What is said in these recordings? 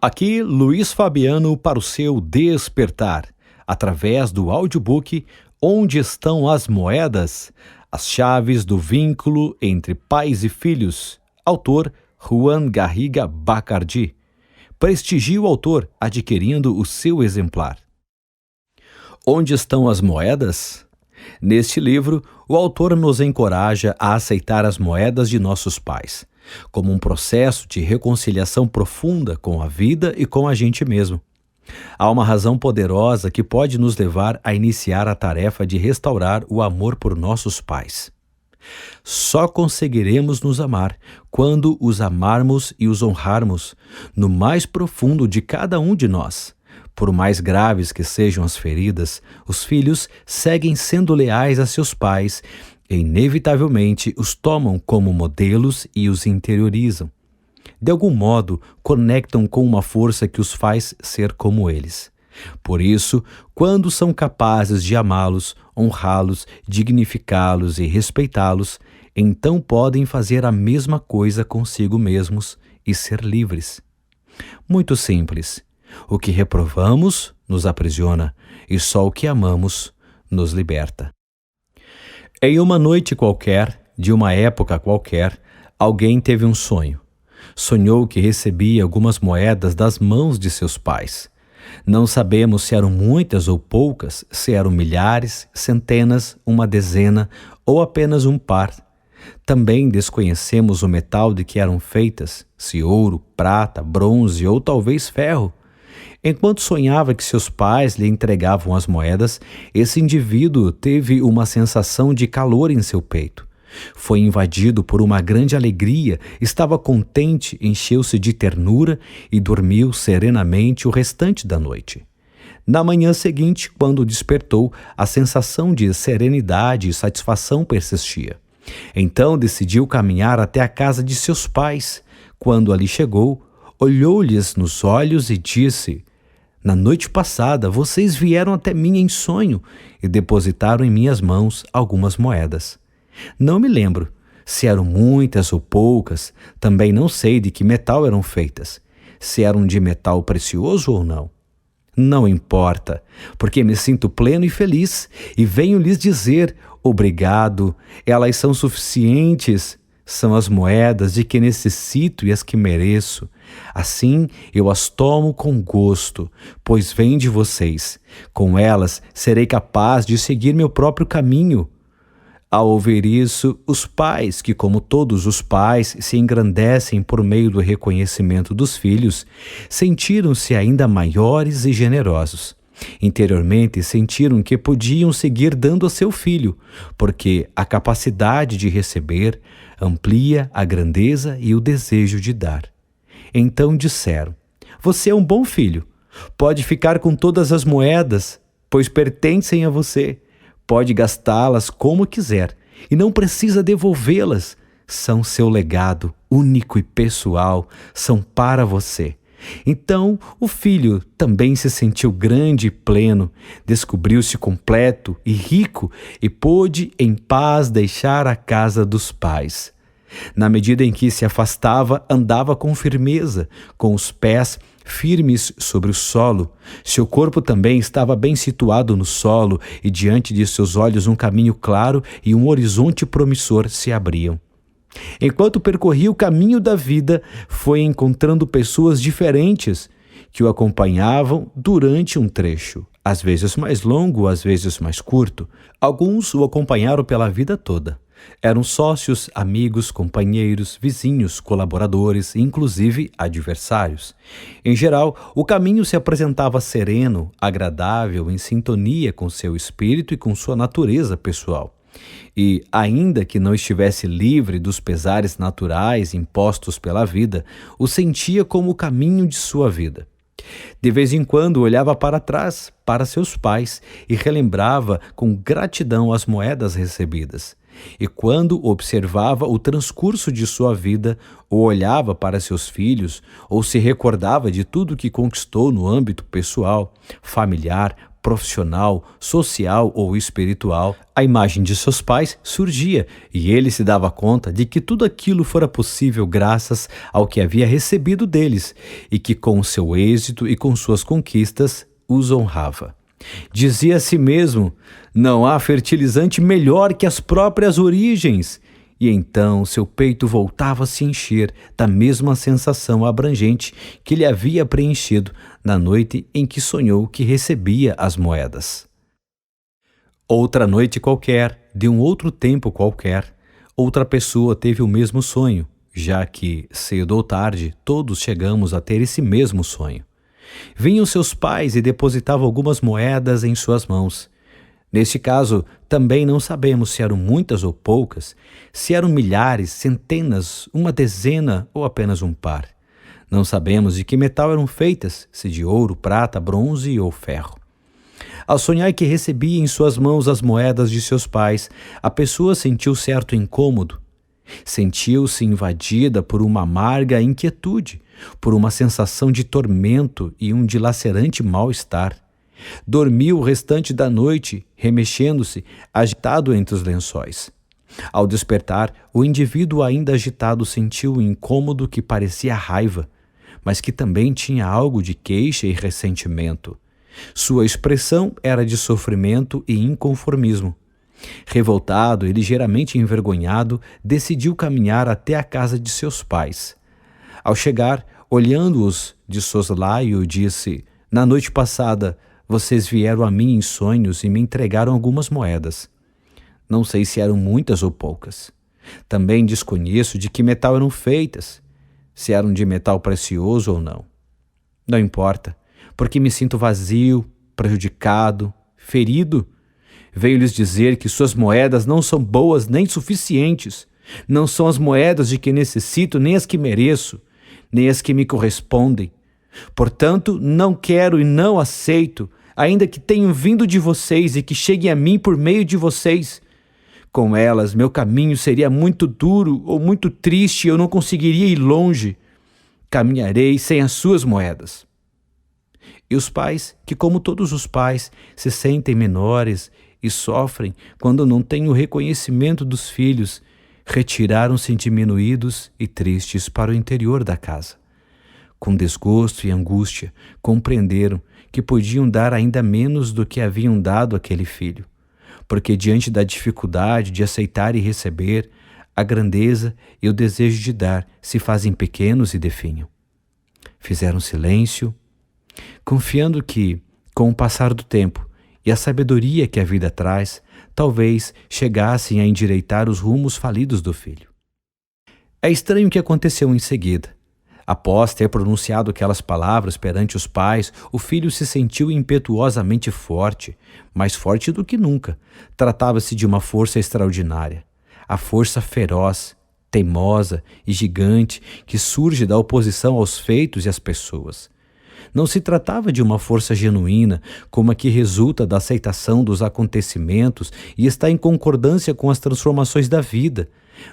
Aqui, Luiz Fabiano para o seu despertar, através do audiobook Onde Estão as Moedas? As Chaves do Vínculo entre Pais e Filhos. Autor Juan Garriga Bacardi. Prestigie o autor adquirindo o seu exemplar. Onde estão as moedas? Neste livro, o autor nos encoraja a aceitar as moedas de nossos pais, como um processo de reconciliação profunda com a vida e com a gente mesmo. Há uma razão poderosa que pode nos levar a iniciar a tarefa de restaurar o amor por nossos pais. Só conseguiremos nos amar quando os amarmos e os honrarmos no mais profundo de cada um de nós. Por mais graves que sejam as feridas, os filhos seguem sendo leais a seus pais e, inevitavelmente, os tomam como modelos e os interiorizam. De algum modo, conectam com uma força que os faz ser como eles. Por isso, quando são capazes de amá-los, honrá-los, dignificá-los e respeitá-los, então podem fazer a mesma coisa consigo mesmos e ser livres. Muito simples. O que reprovamos nos aprisiona e só o que amamos nos liberta. Em uma noite qualquer, de uma época qualquer, alguém teve um sonho. Sonhou que recebia algumas moedas das mãos de seus pais. Não sabemos se eram muitas ou poucas, se eram milhares, centenas, uma dezena ou apenas um par. Também desconhecemos o metal de que eram feitas, se ouro, prata, bronze ou talvez ferro. Enquanto sonhava que seus pais lhe entregavam as moedas, esse indivíduo teve uma sensação de calor em seu peito. Foi invadido por uma grande alegria, estava contente, encheu-se de ternura e dormiu serenamente o restante da noite. Na manhã seguinte, quando despertou, a sensação de serenidade e satisfação persistia. Então decidiu caminhar até a casa de seus pais. Quando ali chegou, olhou-lhes nos olhos e disse: "Na noite passada, vocês vieram até mim em sonho e depositaram em minhas mãos algumas moedas. Não me lembro se eram muitas ou poucas, também não sei de que metal eram feitas, se eram de metal precioso ou não. Não importa, porque me sinto pleno e feliz e venho lhes dizer obrigado, elas são suficientes. São as moedas de que necessito e as que mereço. Assim eu as tomo com gosto, pois vêm de vocês. Com elas serei capaz de seguir meu próprio caminho." Ao ouvir isso, os pais, que como todos os pais se engrandecem por meio do reconhecimento dos filhos, sentiram-se ainda maiores e generosos. Interiormente sentiram que podiam seguir dando a seu filho, porque a capacidade de receber amplia a grandeza e o desejo de dar. Então disseram: "Você é um bom filho. Pode ficar com todas as moedas, pois pertencem a você. Pode gastá-las como quiser e não precisa devolvê-las. São seu legado único e pessoal, são para você." Então o filho também se sentiu grande e pleno, descobriu-se completo e rico e pôde em paz deixar a casa dos pais. Na medida em que se afastava, andava com firmeza, com os pés firmes sobre o solo. Seu corpo também estava bem situado no solo e diante de seus olhos um caminho claro e um horizonte promissor se abriam. Enquanto percorria o caminho da vida, foi encontrando pessoas diferentes que o acompanhavam durante um trecho, às vezes mais longo, às vezes mais curto. Alguns o acompanharam pela vida toda. Eram sócios, amigos, companheiros, vizinhos, colaboradores, inclusive adversários. Em geral, o caminho se apresentava sereno, agradável, em sintonia com seu espírito e com sua natureza pessoal. E, ainda que não estivesse livre dos pesares naturais impostos pela vida, o sentia como o caminho de sua vida. De vez em quando olhava para trás, para seus pais, e relembrava com gratidão as moedas recebidas. E quando observava o transcurso de sua vida, ou olhava para seus filhos, ou se recordava de tudo que conquistou no âmbito pessoal, familiar, profissional, social ou espiritual, a imagem de seus pais surgia e ele se dava conta de que tudo aquilo fora possível graças ao que havia recebido deles e que com seu êxito e com suas conquistas os honrava. Dizia a si mesmo: não há fertilizante melhor que as próprias origens. E então seu peito voltava a se encher da mesma sensação abrangente que lhe havia preenchido na noite em que sonhou que recebia as moedas. Outra noite qualquer, de um outro tempo qualquer, outra pessoa teve o mesmo sonho, já que, cedo ou tarde, todos chegamos a ter esse mesmo sonho. Vinham seus pais e depositavam algumas moedas em suas mãos. Neste caso, também não sabemos se eram muitas ou poucas, se eram milhares, centenas, uma dezena ou apenas um par. Não sabemos de que metal eram feitas, se de ouro, prata, bronze ou ferro. Ao sonhar que recebia em suas mãos as moedas de seus pais, a pessoa sentiu certo incômodo. Sentiu-se invadida por uma amarga inquietude, por uma sensação de tormento e um dilacerante mal-estar. Dormiu o restante da noite, remexendo-se, agitado entre os lençóis. Ao despertar, o indivíduo ainda agitado sentiu um incômodo que parecia raiva, mas que também tinha algo de queixa e ressentimento. Sua expressão era de sofrimento e inconformismo. Revoltado e ligeiramente envergonhado, decidiu caminhar até a casa de seus pais. Ao chegar, olhando-os de soslaio, disse: na noite passada, vocês vieram a mim em sonhos e me entregaram algumas moedas. Não sei se eram muitas ou poucas. Também desconheço de que metal eram feitas, se eram de metal precioso ou não. Não importa, porque me sinto vazio, prejudicado, ferido. Veio lhes dizer que suas moedas não são boas nem suficientes. Não são as moedas de que necessito, nem as que mereço, nem as que me correspondem. Portanto, não quero e não aceito, ainda que tenham vindo de vocês e que cheguem a mim por meio de vocês. Com elas, meu caminho seria muito duro ou muito triste e eu não conseguiria ir longe. Caminharei sem as suas moedas. E os pais, que como todos os pais, se sentem menores e sofrem quando não têm o reconhecimento dos filhos, retiraram-se diminuídos e tristes para o interior da casa. Com desgosto e angústia, compreenderam que podiam dar ainda menos do que haviam dado àquele filho, porque diante da dificuldade de aceitar e receber, a grandeza e o desejo de dar se fazem pequenos e definham. Fizeram silêncio, confiando que, com o passar do tempo e a sabedoria que a vida traz, talvez chegassem a endireitar os rumos falidos do filho. É estranho o que aconteceu em seguida. Após ter pronunciado aquelas palavras perante os pais, o filho se sentiu impetuosamente forte, mais forte do que nunca. Tratava-se de uma força extraordinária, a força feroz, teimosa e gigante que surge da oposição aos feitos e às pessoas. Não se tratava de uma força genuína, como a que resulta da aceitação dos acontecimentos e está em concordância com as transformações da vida,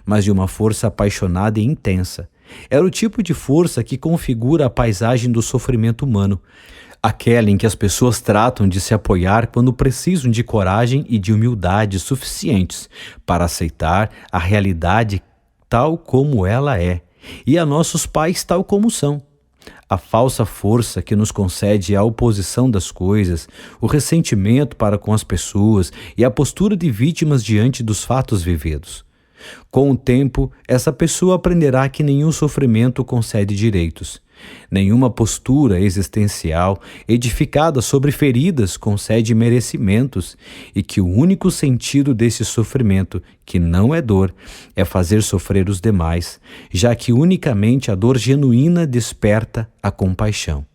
mas de uma força apaixonada e intensa. Era o tipo de força que configura a paisagem do sofrimento humano, aquela em que as pessoas tratam de se apoiar quando precisam de coragem e de humildade suficientes para aceitar a realidade tal como ela é, e a nossos pais tal como são. A falsa força que nos concede a oposição das coisas, o ressentimento para com as pessoas e a postura de vítimas diante dos fatos vividos. Com o tempo, essa pessoa aprenderá que nenhum sofrimento concede direitos. Nenhuma postura existencial edificada sobre feridas concede merecimentos e que o único sentido desse sofrimento, que não é dor, é fazer sofrer os demais, já que unicamente a dor genuína desperta a compaixão.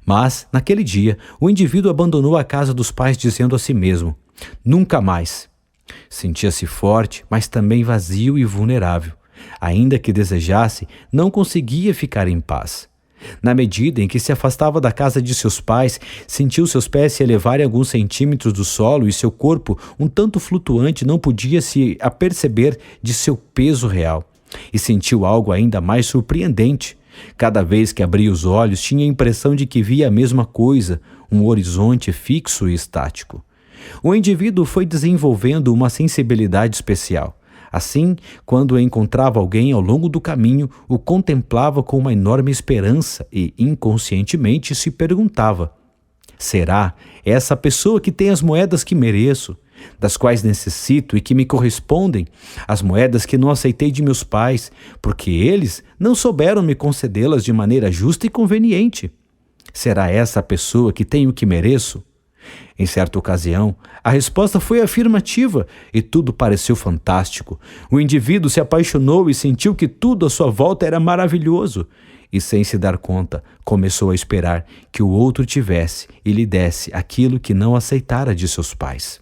Mas, naquele dia, o indivíduo abandonou a casa dos pais dizendo a si mesmo: nunca mais. Sentia-se forte, mas também vazio e vulnerável. Ainda que desejasse, não conseguia ficar em paz. Na medida em que se afastava da casa de seus pais, sentiu seus pés se elevarem alguns centímetros do solo e seu corpo, um tanto flutuante, não podia se aperceber de seu peso real. E sentiu algo ainda mais surpreendente. Cada vez que abria os olhos, tinha a impressão de que via a mesma coisa, um horizonte fixo e estático. O indivíduo foi desenvolvendo uma sensibilidade especial. Assim, quando encontrava alguém ao longo do caminho, o contemplava com uma enorme esperança e, inconscientemente, se perguntava: será essa pessoa que tem as moedas que mereço, das quais necessito e que me correspondem, as moedas que não aceitei de meus pais, porque eles não souberam me concedê-las de maneira justa e conveniente? Será essa a pessoa que tenho o que mereço? Em certa ocasião, a resposta foi afirmativa e tudo pareceu fantástico. O indivíduo se apaixonou e sentiu que tudo à sua volta era maravilhoso. E, sem se dar conta, começou a esperar que o outro tivesse e lhe desse aquilo que não aceitara de seus pais.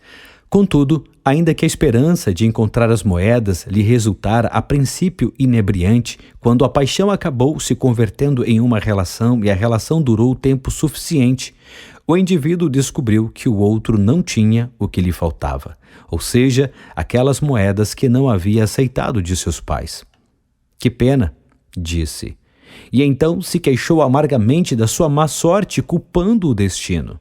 Contudo, ainda que a esperança de encontrar as moedas lhe resultara a princípio inebriante, quando a paixão acabou se convertendo em uma relação e a relação durou tempo suficiente, o indivíduo descobriu que o outro não tinha o que lhe faltava, ou seja, aquelas moedas que não havia aceitado de seus pais. Que pena, disse. E então se queixou amargamente da sua má sorte, culpando o destino.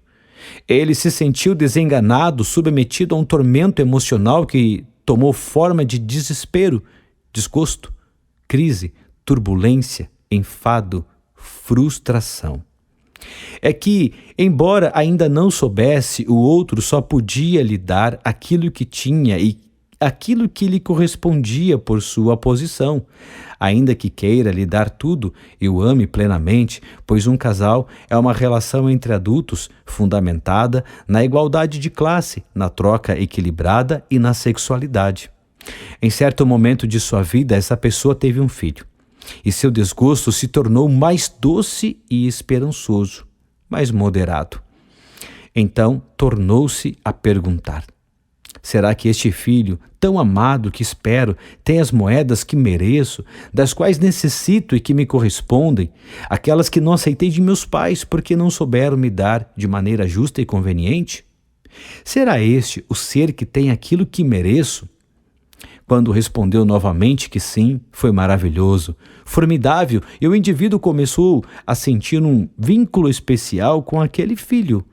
Ele se sentiu desenganado, submetido a um tormento emocional que tomou forma de desespero, desgosto, crise, turbulência, enfado, frustração. É que, embora ainda não soubesse, o outro só podia lhe dar aquilo que tinha e aquilo que lhe correspondia por sua posição, ainda que queira lhe dar tudo e o ame plenamente, pois um casal é uma relação entre adultos fundamentada na igualdade de classe, na troca equilibrada e na sexualidade. Em certo momento de sua vida, essa pessoa teve um filho, e seu desgosto se tornou mais doce e esperançoso, mais moderado. Então tornou-se a perguntar: será que este filho, tão amado que espero, tem as moedas que mereço, das quais necessito e que me correspondem, aquelas que não aceitei de meus pais porque não souberam me dar de maneira justa e conveniente? Será este o ser que tem aquilo que mereço? Quando respondeu novamente que sim, foi maravilhoso, formidável, e o indivíduo começou a sentir um vínculo especial com aquele filho,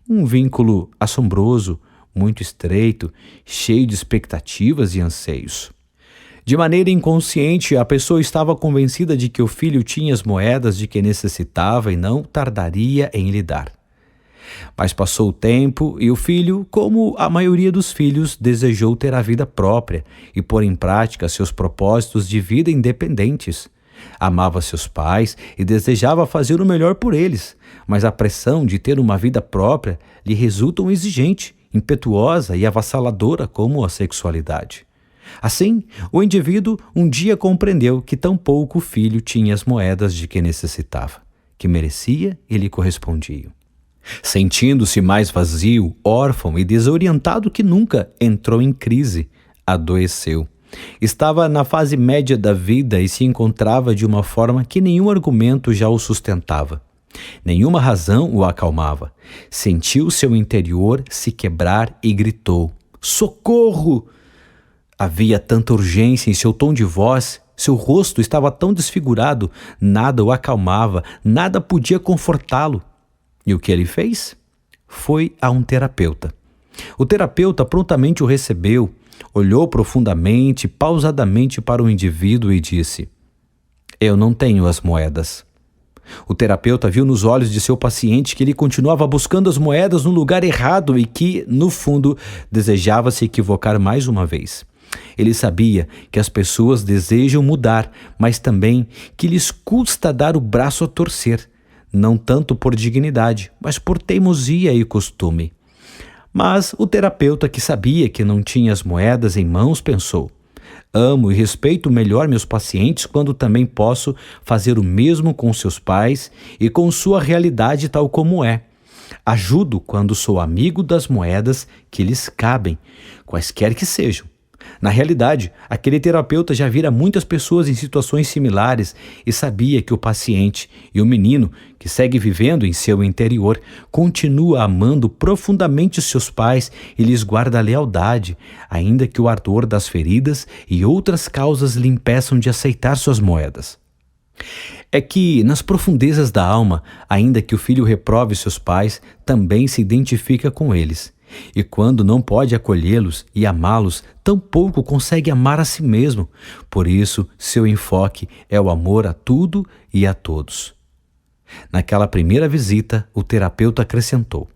um vínculo assombroso, muito estreito, cheio de expectativas e anseios. De maneira inconsciente, a pessoa estava convencida de que o filho tinha as moedas de que necessitava e não tardaria em lhe dar. Mas passou o tempo e o filho, como a maioria dos filhos, desejou ter a vida própria e pôr em prática seus propósitos de vida independentes. Amava seus pais e desejava fazer o melhor por eles, mas a pressão de ter uma vida própria lhe resulta exigente, impetuosa e avassaladora como a sexualidade. Assim, o indivíduo um dia compreendeu que tampouco o filho tinha as moedas de que necessitava, que merecia e lhe correspondiam. Sentindo-se mais vazio, órfão e desorientado que nunca, entrou em crise, adoeceu. Estava na fase média da vida e se encontrava de uma forma que nenhum argumento já o sustentava. Nenhuma razão o acalmava. Sentiu seu interior se quebrar e gritou: socorro! Havia tanta urgência em seu tom de voz, seu rosto estava tão desfigurado, nada o acalmava, nada podia confortá-lo. E o que ele fez? Foi a um terapeuta. O terapeuta prontamente o recebeu, olhou profundamente, pausadamente para o indivíduo e disse: eu não tenho as moedas. O terapeuta viu nos olhos de seu paciente que ele continuava buscando as moedas no lugar errado e que, no fundo, desejava se equivocar mais uma vez. Ele sabia que as pessoas desejam mudar, mas também que lhes custa dar o braço a torcer, não tanto por dignidade, mas por teimosia e costume. Mas o terapeuta, que sabia que não tinha as moedas em mãos, pensou: amo e respeito melhor meus pacientes quando também posso fazer o mesmo com seus pais e com sua realidade tal como é. Ajudo quando sou amigo das moedas que lhes cabem, quaisquer que sejam. Na realidade, aquele terapeuta já vira muitas pessoas em situações similares e sabia que o paciente e o menino, que segue vivendo em seu interior, continua amando profundamente seus pais e lhes guarda a lealdade, ainda que o ardor das feridas e outras causas lhe impeçam de aceitar suas moedas. É que, nas profundezas da alma, ainda que o filho reprove seus pais, também se identifica com eles. E quando não pode acolhê-los e amá-los, tampouco consegue amar a si mesmo. Por isso, seu enfoque é o amor a tudo e a todos. Naquela primeira visita, o terapeuta acrescentou: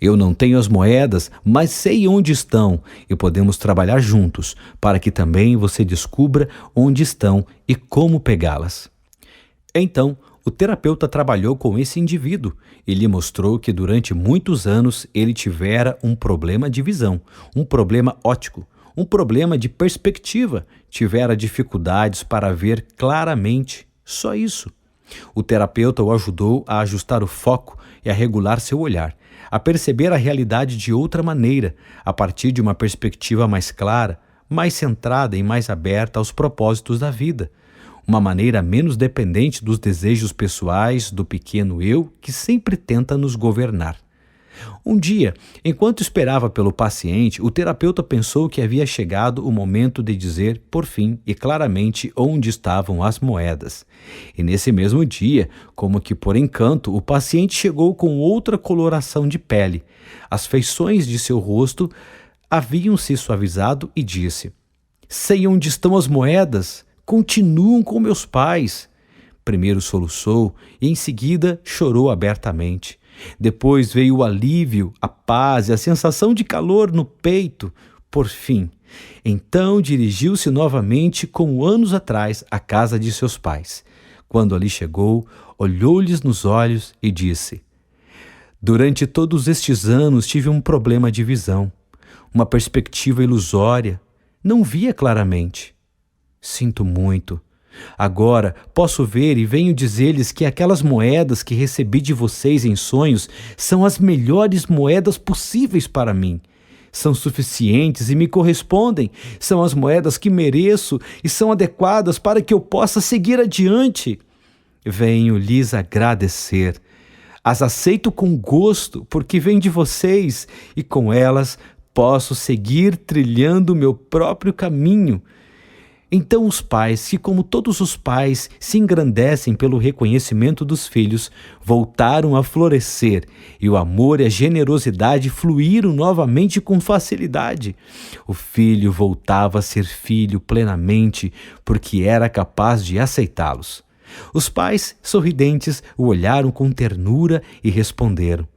eu não tenho as moedas, mas sei onde estão e podemos trabalhar juntos para que também você descubra onde estão e como pegá-las. Então, o terapeuta trabalhou com esse indivíduo e lhe mostrou que durante muitos anos ele tivera um problema de visão, um problema óptico, um problema de perspectiva, tivera dificuldades para ver claramente, só isso. O terapeuta o ajudou a ajustar o foco e a regular seu olhar, a perceber a realidade de outra maneira, a partir de uma perspectiva mais clara, mais centrada e mais aberta aos propósitos da vida. Uma maneira menos dependente dos desejos pessoais do pequeno eu que sempre tenta nos governar. Um dia, enquanto esperava pelo paciente, o terapeuta pensou que havia chegado o momento de dizer, por fim e claramente, onde estavam as moedas. E nesse mesmo dia, como que por encanto, o paciente chegou com outra coloração de pele. As feições de seu rosto haviam se suavizado e disse: sei onde estão as moedas. Continuam com meus pais. Primeiro soluçou e em seguida chorou abertamente. Depois veio o alívio, a paz e a sensação de calor no peito. Por fim, então dirigiu-se novamente, como anos atrás, à casa de seus pais. Quando ali chegou, olhou-lhes nos olhos e disse: durante todos estes anos tive um problema de visão, uma perspectiva ilusória, não via claramente. Sinto muito. Agora posso ver e venho dizer-lhes que aquelas moedas que recebi de vocês em sonhos são as melhores moedas possíveis para mim. São suficientes e me correspondem. São as moedas que mereço e são adequadas para que eu possa seguir adiante. Venho lhes agradecer. As aceito com gosto porque vêm de vocês e com elas posso seguir trilhando o meu próprio caminho. Então os pais, que como todos os pais se engrandecem pelo reconhecimento dos filhos, voltaram a florescer e o amor e a generosidade fluíram novamente com facilidade. O filho voltava a ser filho plenamente porque era capaz de aceitá-los. Os pais, sorridentes, o olharam com ternura e responderam: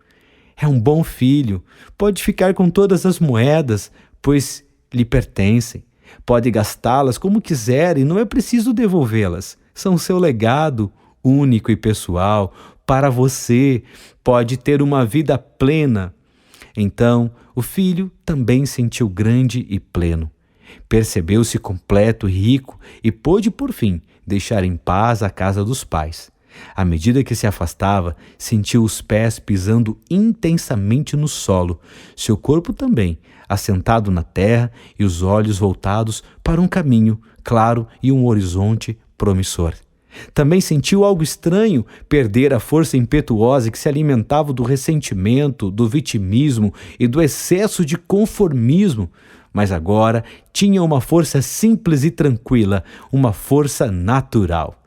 é um bom filho, pode ficar com todas as moedas, pois lhe pertencem. Pode gastá-las como quiser e não é preciso devolvê-las. São seu legado, único e pessoal, para você. Pode ter uma vida plena. Então, o filho também sentiu grande e pleno. Percebeu-se completo e rico e pôde, por fim, deixar em paz a casa dos pais. À medida que se afastava, sentiu os pés pisando intensamente no solo, seu corpo também, assentado na terra e os olhos voltados para um caminho claro e um horizonte promissor. Também sentiu algo estranho, perder a força impetuosa que se alimentava do ressentimento, do vitimismo e do excesso de conformismo, mas agora tinha uma força simples e tranquila, uma força natural.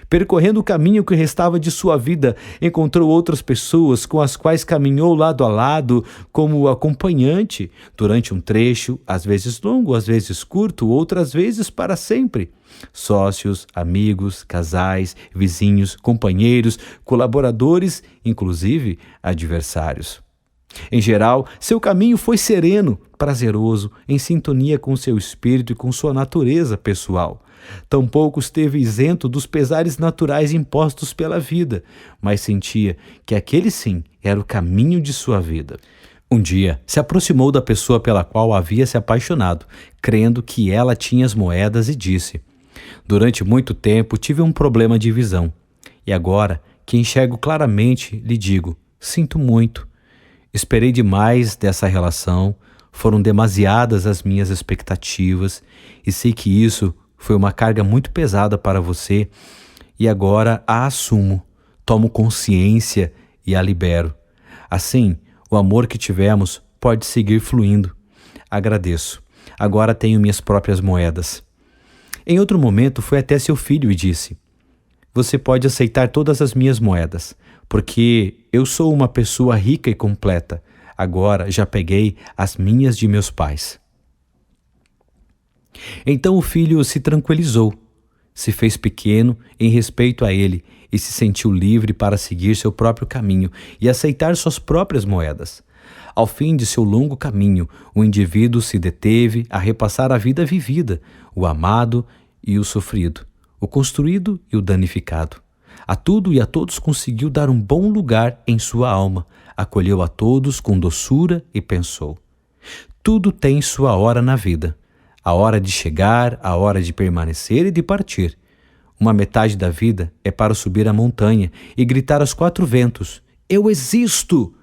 Percorrendo o caminho que restava de sua vida, encontrou outras pessoas com as quais caminhou lado a lado como acompanhante, durante um trecho, às vezes longo, às vezes curto, outras vezes para sempre. Sócios, amigos, casais, vizinhos, companheiros, colaboradores, inclusive adversários. Em geral, seu caminho foi sereno, prazeroso, em sintonia com seu espírito e com sua natureza pessoal. Tampouco esteve isento dos pesares naturais impostos pela vida, mas sentia que aquele sim era o caminho de sua vida. Um dia, se aproximou da pessoa pela qual havia se apaixonado, crendo que ela tinha as moedas e disse: durante muito tempo tive um problema de visão, e agora que enxergo claramente, lhe digo: sinto muito. Esperei demais dessa relação, foram demasiadas as minhas expectativas, e sei que isso foi uma carga muito pesada para você e agora a assumo, tomo consciência e a libero. Assim, o amor que tivemos pode seguir fluindo. Agradeço. Agora tenho minhas próprias moedas. Em outro momento, foi até seu filho e disse: Você pode aceitar todas as minhas moedas, porque eu sou uma pessoa rica e completa. Agora já peguei as minhas de meus pais. Então o filho se tranquilizou, se fez pequeno em respeito a ele e se sentiu livre para seguir seu próprio caminho e aceitar suas próprias moedas. Ao fim de seu longo caminho, o indivíduo se deteve a repassar a vida vivida, o amado e o sofrido, o construído e o danificado. A tudo e a todos conseguiu dar um bom lugar em sua alma, acolheu a todos com doçura e pensou: tudo tem sua hora na vida. A hora de chegar, a hora de permanecer e de partir. Uma metade da vida é para subir a montanha e gritar aos quatro ventos: eu existo!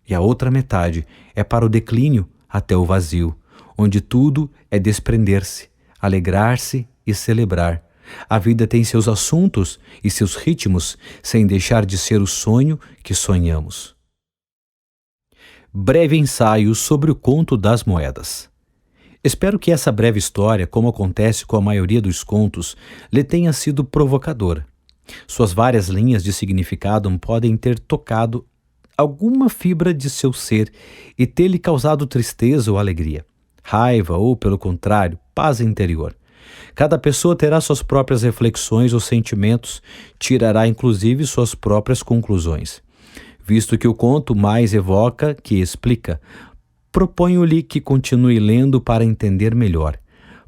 E a outra metade é para o declínio até o vazio, onde tudo é desprender-se, alegrar-se e celebrar. A vida tem seus assuntos e seus ritmos, sem deixar de ser o sonho que sonhamos. Breve ensaio sobre o conto das moedas. Espero que essa breve história, como acontece com a maioria dos contos, lhe tenha sido provocadora. Suas várias linhas de significado podem ter tocado alguma fibra de seu ser e ter-lhe causado tristeza ou alegria, raiva ou, pelo contrário, paz interior. Cada pessoa terá suas próprias reflexões ou sentimentos, tirará inclusive suas próprias conclusões. Visto que o conto mais evoca que explica, proponho-lhe que continue lendo para entender melhor,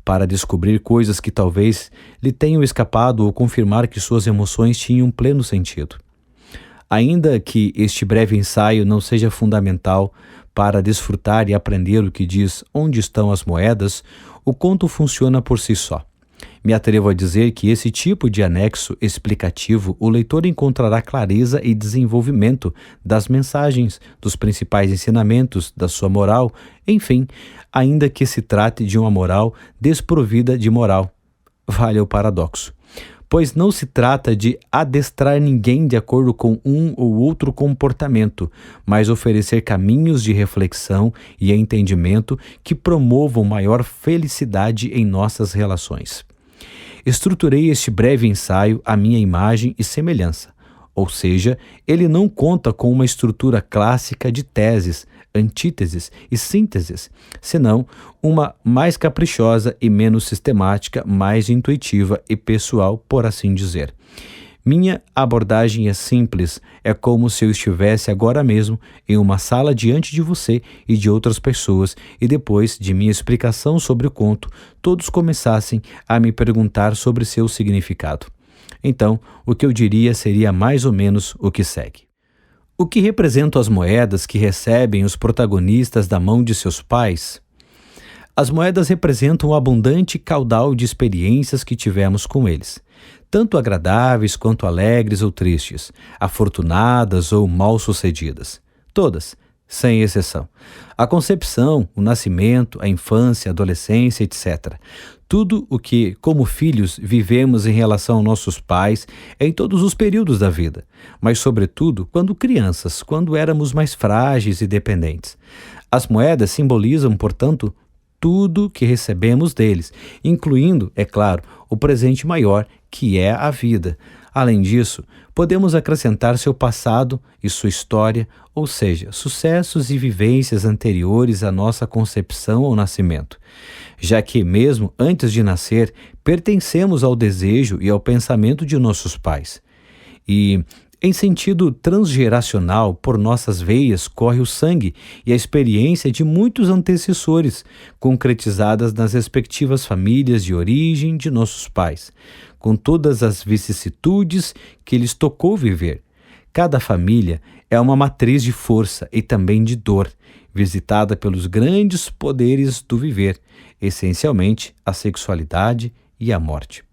para descobrir coisas que talvez lhe tenham escapado ou confirmar que suas emoções tinham pleno sentido. Ainda que este breve ensaio não seja fundamental para desfrutar e aprender o que diz Onde Estão as Moedas, o conto funciona por si só. Me atrevo a dizer que esse tipo de anexo explicativo o leitor encontrará clareza e desenvolvimento das mensagens, dos principais ensinamentos, da sua moral, enfim, ainda que se trate de uma moral desprovida de moral. Vale o paradoxo. Pois não se trata de adestrar ninguém de acordo com um ou outro comportamento, mas oferecer caminhos de reflexão e entendimento que promovam maior felicidade em nossas relações. Estruturei este breve ensaio à minha imagem e semelhança, ou seja, ele não conta com uma estrutura clássica de teses, antíteses e sínteses, senão uma mais caprichosa e menos sistemática, mais intuitiva e pessoal, por assim dizer. Minha abordagem é simples, é como se eu estivesse agora mesmo em uma sala diante de você e de outras pessoas, e depois de minha explicação sobre o conto, todos começassem a me perguntar sobre seu significado. Então, o que eu diria seria mais ou menos o que segue. O que representam as moedas que recebem os protagonistas da mão de seus pais? As moedas representam o abundante caudal de experiências que tivemos com eles, tanto agradáveis quanto alegres ou tristes, afortunadas ou mal-sucedidas. Todas, sem exceção. A concepção, o nascimento, a infância, a adolescência, etc. Tudo o que, como filhos, vivemos em relação aos nossos pais em todos os períodos da vida, mas sobretudo quando crianças, quando éramos mais frágeis e dependentes. As moedas simbolizam, portanto, tudo que recebemos deles, incluindo, é claro, o presente maior, que é a vida. Além disso, podemos acrescentar seu passado e sua história, ou seja, sucessos e vivências anteriores à nossa concepção ou nascimento, já que, mesmo antes de nascer, pertencemos ao desejo e ao pensamento de nossos pais. E, em sentido transgeracional, por nossas veias corre o sangue e a experiência de muitos antecessores, concretizadas nas respectivas famílias de origem de nossos pais, com todas as vicissitudes que lhes tocou viver. Cada família é uma matriz de força e também de dor, visitada pelos grandes poderes do viver, essencialmente a sexualidade e a morte.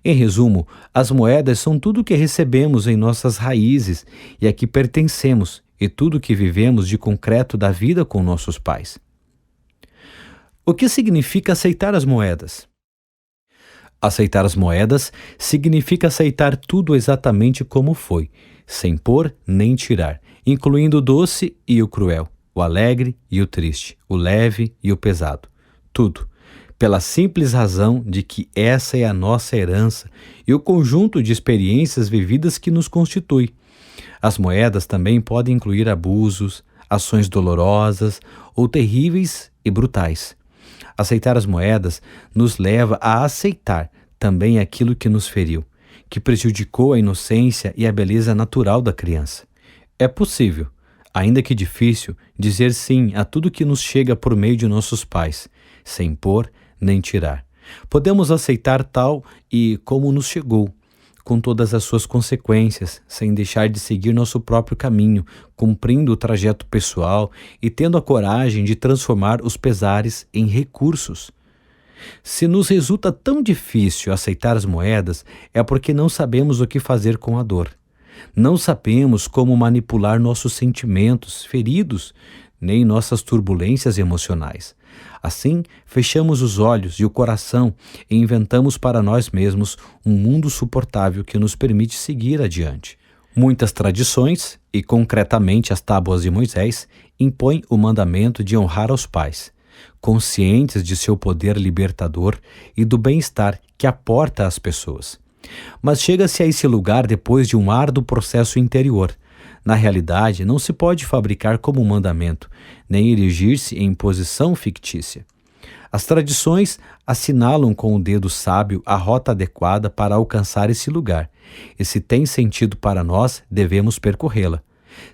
Em resumo, as moedas são tudo o que recebemos em nossas raízes e a que pertencemos, e tudo o que vivemos de concreto da vida com nossos pais. O que significa aceitar as moedas? Aceitar as moedas significa aceitar tudo exatamente como foi, sem pôr nem tirar, incluindo o doce e o cruel, o alegre e o triste, o leve e o pesado. Tudo. pela simples razão de que essa é a nossa herança e o conjunto de experiências vividas que nos constitui. As moedas também podem incluir abusos, ações dolorosas ou terríveis e brutais. Aceitar as moedas nos leva a aceitar também aquilo que nos feriu, que prejudicou a inocência e a beleza natural da criança. É possível, ainda que difícil, dizer sim a tudo que nos chega por meio de nossos pais, sem pôr nem tirar. Podemos aceitar tal e como nos chegou, com todas as suas consequências, sem deixar de seguir nosso próprio caminho, cumprindo o trajeto pessoal e tendo a coragem de transformar os pesares em recursos. Se nos resulta tão difícil aceitar as moedas, é porque não sabemos o que fazer com a dor. Não sabemos como manipular nossos sentimentos feridos, nem nossas turbulências emocionais. Assim, fechamos os olhos e o coração e inventamos para nós mesmos um mundo suportável que nos permite seguir adiante. Muitas tradições, e concretamente as Tábuas de Moisés, impõem o mandamento de honrar aos pais, conscientes de seu poder libertador e do bem-estar que aporta às pessoas. Mas chega-se a esse lugar depois de um árduo processo interior. Na realidade, não se pode fabricar como um mandamento, nem erigir-se em posição fictícia. As tradições assinalam com o dedo sábio a rota adequada para alcançar esse lugar, e se tem sentido para nós, devemos percorrê-la.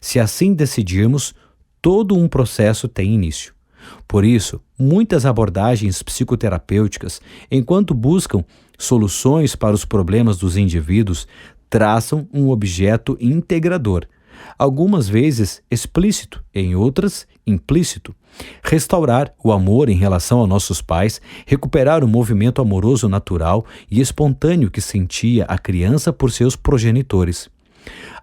Se assim decidirmos, todo um processo tem início. Por isso, muitas abordagens psicoterapêuticas, enquanto buscam soluções para os problemas dos indivíduos, traçam um objeto integrador, algumas vezes explícito, em outras implícito. Restaurar o amor em relação a nossos pais, recuperar o movimento amoroso natural e espontâneo que sentia a criança por seus progenitores.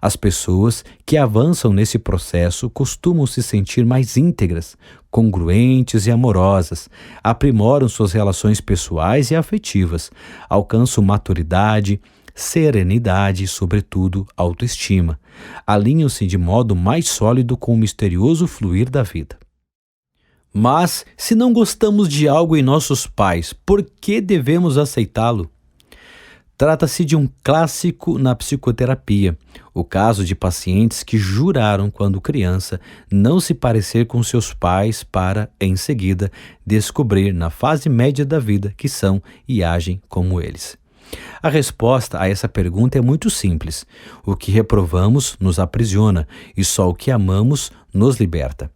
As pessoas que avançam nesse processo costumam se sentir mais íntegras, congruentes e amorosas, aprimoram suas relações pessoais e afetivas, alcançam maturidade, serenidade e, sobretudo, autoestima. Alinham-se de modo mais sólido com o misterioso fluir da vida. Mas, se não gostamos de algo em nossos pais, por que devemos aceitá-lo? Trata-se de um clássico na psicoterapia, o caso de pacientes que juraram, quando criança, não se parecer com seus pais para, em seguida, descobrir na fase média da vida que são e agem como eles. A resposta a essa pergunta é muito simples. O que reprovamos nos aprisiona e só o que amamos nos liberta.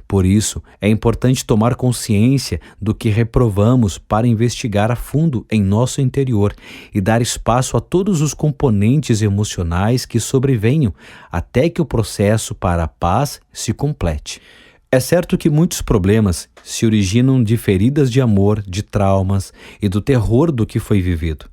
Por isso, é importante tomar consciência do que reprovamos para investigar a fundo em nosso interior e dar espaço a todos os componentes emocionais que sobrevenham até que o processo para a paz se complete. É certo que muitos problemas se originam de feridas de amor, de traumas e do terror do que foi vivido.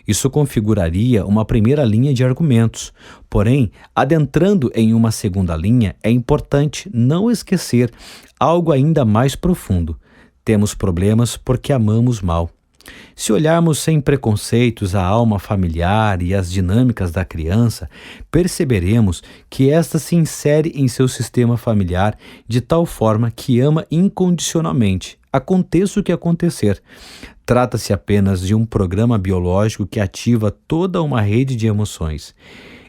Isso configuraria uma primeira linha de argumentos. Porém, adentrando em uma segunda linha, é importante não esquecer algo ainda mais profundo. Temos problemas porque amamos mal. Se olharmos sem preconceitos a alma familiar e as dinâmicas da criança, perceberemos que esta se insere em seu sistema familiar de tal forma que ama incondicionalmente, aconteça o que acontecer. Trata-se apenas de um programa biológico que ativa toda uma rede de emoções.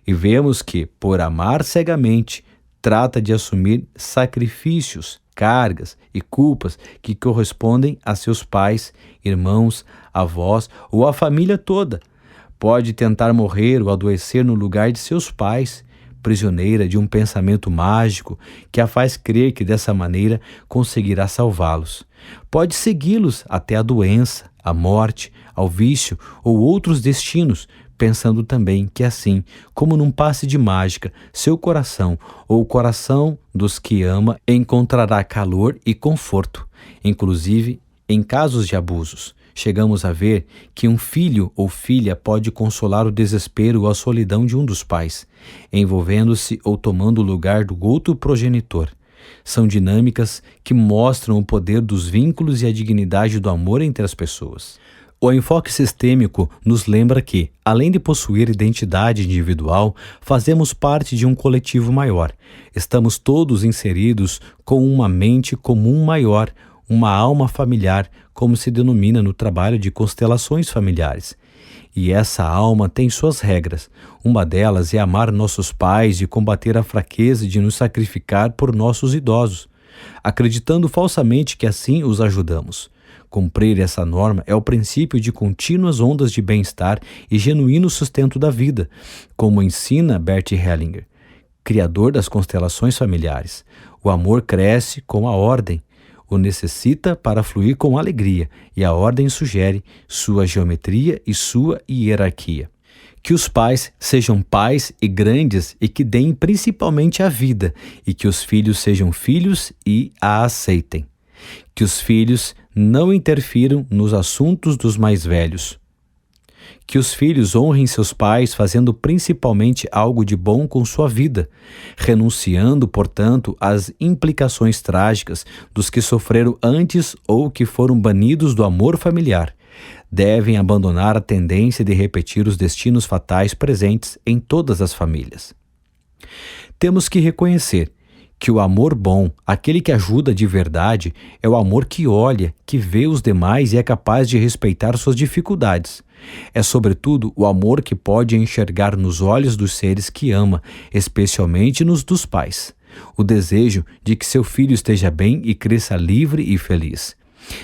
E vemos que, por amar cegamente, trata de assumir sacrifícios, cargas e culpas que correspondem a seus pais, irmãos, avós ou a família toda. Pode tentar morrer ou adoecer no lugar de seus pais, prisioneira de um pensamento mágico que a faz crer que dessa maneira conseguirá salvá-los. Pode segui-los até a doença, a morte, ao vício ou outros destinos, pensando também que assim, como num passe de mágica, seu coração ou o coração dos que ama encontrará calor e conforto, inclusive em casos de abusos. Chegamos a ver que um filho ou filha pode consolar o desespero ou a solidão de um dos pais, envolvendo-se ou tomando o lugar do outro progenitor. São dinâmicas que mostram o poder dos vínculos e a dignidade do amor entre as pessoas. O enfoque sistêmico nos lembra que, além de possuir identidade individual, fazemos parte de um coletivo maior. Estamos todos inseridos com uma mente comum maior, uma alma familiar, como se denomina no trabalho de constelações familiares. E essa alma tem suas regras. Uma delas é amar nossos pais e combater a fraqueza de nos sacrificar por nossos idosos, acreditando falsamente que assim os ajudamos. Cumprir essa norma é o princípio de contínuas ondas de bem-estar e genuíno sustento da vida, como ensina Bert Hellinger, criador das constelações familiares. O amor cresce com a ordem, o necessita para fluir com alegria, e a ordem sugere sua geometria e sua hierarquia. Que os pais sejam pais e grandes e que deem principalmente a vida, e que os filhos sejam filhos e a aceitem. Que os filhos não interfiram nos assuntos dos mais velhos. Que os filhos honrem seus pais fazendo principalmente algo de bom com sua vida, renunciando, portanto, às implicações trágicas dos que sofreram antes ou que foram banidos do amor familiar. Devem abandonar a tendência de repetir os destinos fatais presentes em todas as famílias. Temos que reconhecer que o amor bom, aquele que ajuda de verdade, é o amor que olha, que vê os demais e é capaz de respeitar suas dificuldades. É, sobretudo, o amor que pode enxergar nos olhos dos seres que ama, especialmente nos dos pais, o desejo de que seu filho esteja bem e cresça livre e feliz.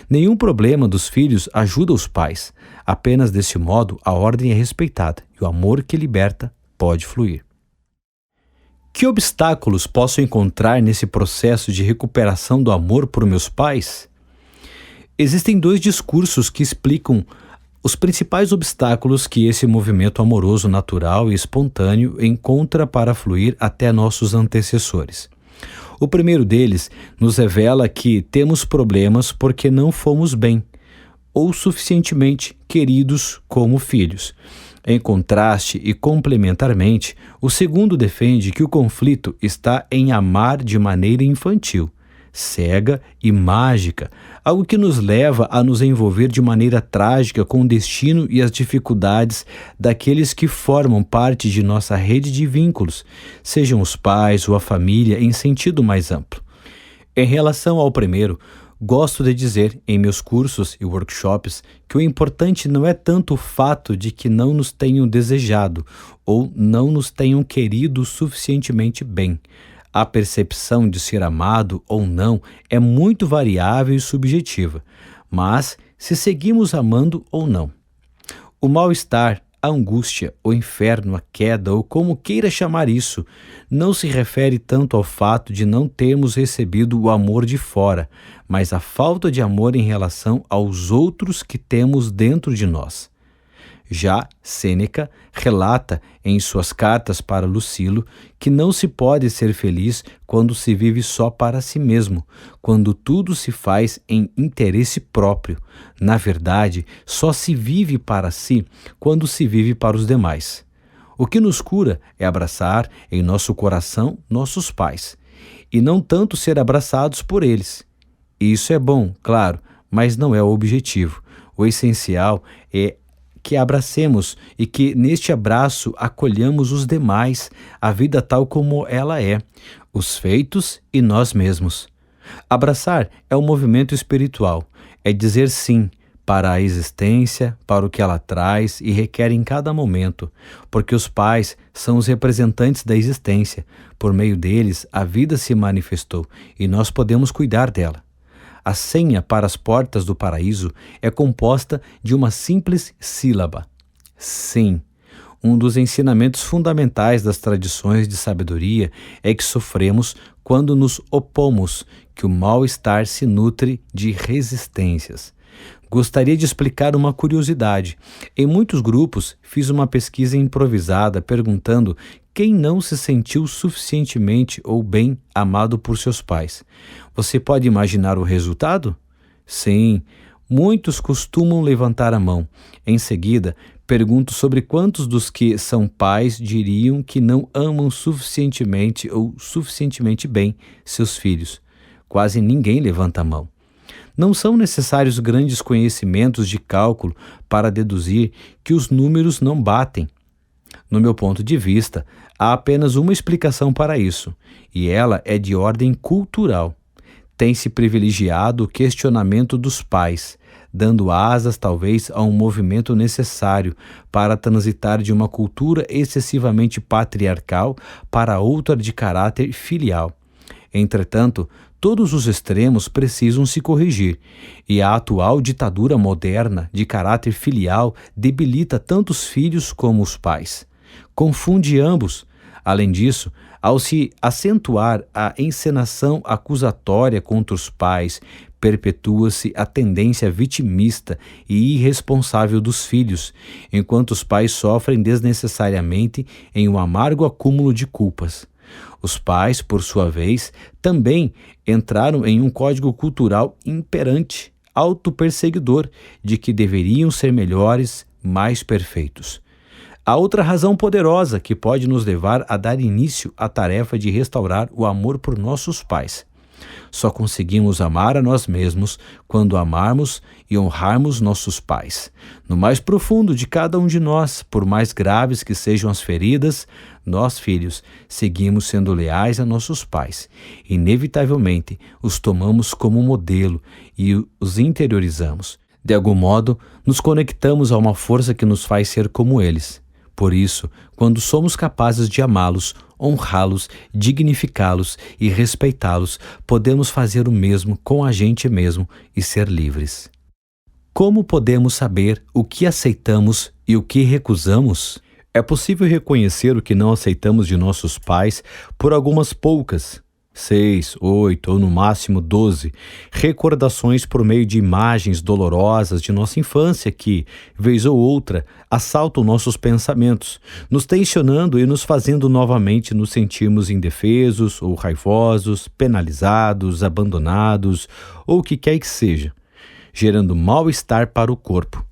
Nenhum problema dos filhos ajuda os pais. Apenas desse modo a ordem é respeitada e o amor que liberta pode fluir. Que obstáculos posso encontrar nesse processo de recuperação do amor por meus pais? Existem 2 discursos que explicam os principais obstáculos que esse movimento amoroso natural e espontâneo encontra para fluir até nossos antecessores. O primeiro deles nos revela que temos problemas porque não fomos bem ou suficientemente queridos como filhos. Em contraste e complementarmente, o segundo defende que o conflito está em amar de maneira infantil, cega e mágica, algo que nos leva a nos envolver de maneira trágica com o destino e as dificuldades daqueles que formam parte de nossa rede de vínculos, sejam os pais ou a família em sentido mais amplo. Em relação ao primeiro, gosto de dizer em meus cursos e workshops que o importante não é tanto o fato de que não nos tenham desejado ou não nos tenham querido suficientemente bem. A percepção de ser amado ou não é muito variável e subjetiva, mas se seguimos amando ou não. O mal-estar, a angústia, o inferno, a queda ou como queira chamar isso, não se refere tanto ao fato de não termos recebido o amor de fora, mas à falta de amor em relação aos outros que temos dentro de nós. Já Sêneca relata em suas cartas para Lucilo que não se pode ser feliz quando se vive só para si mesmo, quando tudo se faz em interesse próprio. Na verdade, só se vive para si quando se vive para os demais. O que nos cura é abraçar em nosso coração nossos pais, e não tanto ser abraçados por eles. Isso é bom, claro, mas não é o objetivo. O essencial é que abracemos e que neste abraço acolhamos os demais, a vida tal como ela é, os feitos e nós mesmos. Abraçar é um movimento espiritual, é dizer sim para a existência, para o que ela traz e requer em cada momento, porque os pais são os representantes da existência, por meio deles a vida se manifestou e nós podemos cuidar dela. A senha para as portas do paraíso é composta de uma simples sílaba: sim. Um dos ensinamentos fundamentais das tradições de sabedoria é que sofremos quando nos opomos, que o mal-estar se nutre de resistências. Gostaria de explicar uma curiosidade. Em muitos grupos, fiz uma pesquisa improvisada perguntando quem não se sentiu suficientemente ou bem amado por seus pais. Você pode imaginar o resultado? Sim, muitos costumam levantar a mão. Em seguida, pergunto sobre quantos dos que são pais diriam que não amam suficientemente ou suficientemente bem seus filhos. Quase ninguém levanta a mão. Não são necessários grandes conhecimentos de cálculo para deduzir que os números não batem. No meu ponto de vista, há apenas uma explicação para isso, e ela é de ordem cultural. tem-se privilegiado o questionamento dos pais, dando asas talvez a um movimento necessário para transitar de uma cultura excessivamente patriarcal para outra de caráter filial. Entretanto, todos os extremos precisam se corrigir, e a atual ditadura moderna de caráter filial debilita tanto os filhos como os pais. Confunde ambos. Além disso, ao se acentuar a encenação acusatória contra os pais, perpetua-se a tendência vitimista e irresponsável dos filhos, enquanto os pais sofrem desnecessariamente em um amargo acúmulo de culpas. Os pais, por sua vez, também entraram em um código cultural imperante, autoperseguidor, de que deveriam ser melhores, mais perfeitos. Há outra razão poderosa que pode nos levar a dar início à tarefa de restaurar o amor por nossos pais. Só conseguimos amar a nós mesmos quando amarmos e honrarmos nossos pais. No mais profundo de cada um de nós, por mais graves que sejam as feridas, nós, filhos, seguimos sendo leais a nossos pais. Inevitavelmente, os tomamos como modelo e os interiorizamos. De algum modo, nos conectamos a uma força que nos faz ser como eles. Por isso, quando somos capazes de amá-los, honrá-los, dignificá-los e respeitá-los, podemos fazer o mesmo com a gente mesmo e ser livres. Como podemos saber o que aceitamos e o que recusamos? É possível reconhecer o que não aceitamos de nossos pais por algumas poucas, 6, 8 ou no máximo 12, recordações por meio de imagens dolorosas de nossa infância que, vez ou outra, assaltam nossos pensamentos, nos tensionando e nos fazendo novamente nos sentirmos indefesos ou raivosos, penalizados, abandonados ou o que quer que seja, gerando mal-estar para o corpo.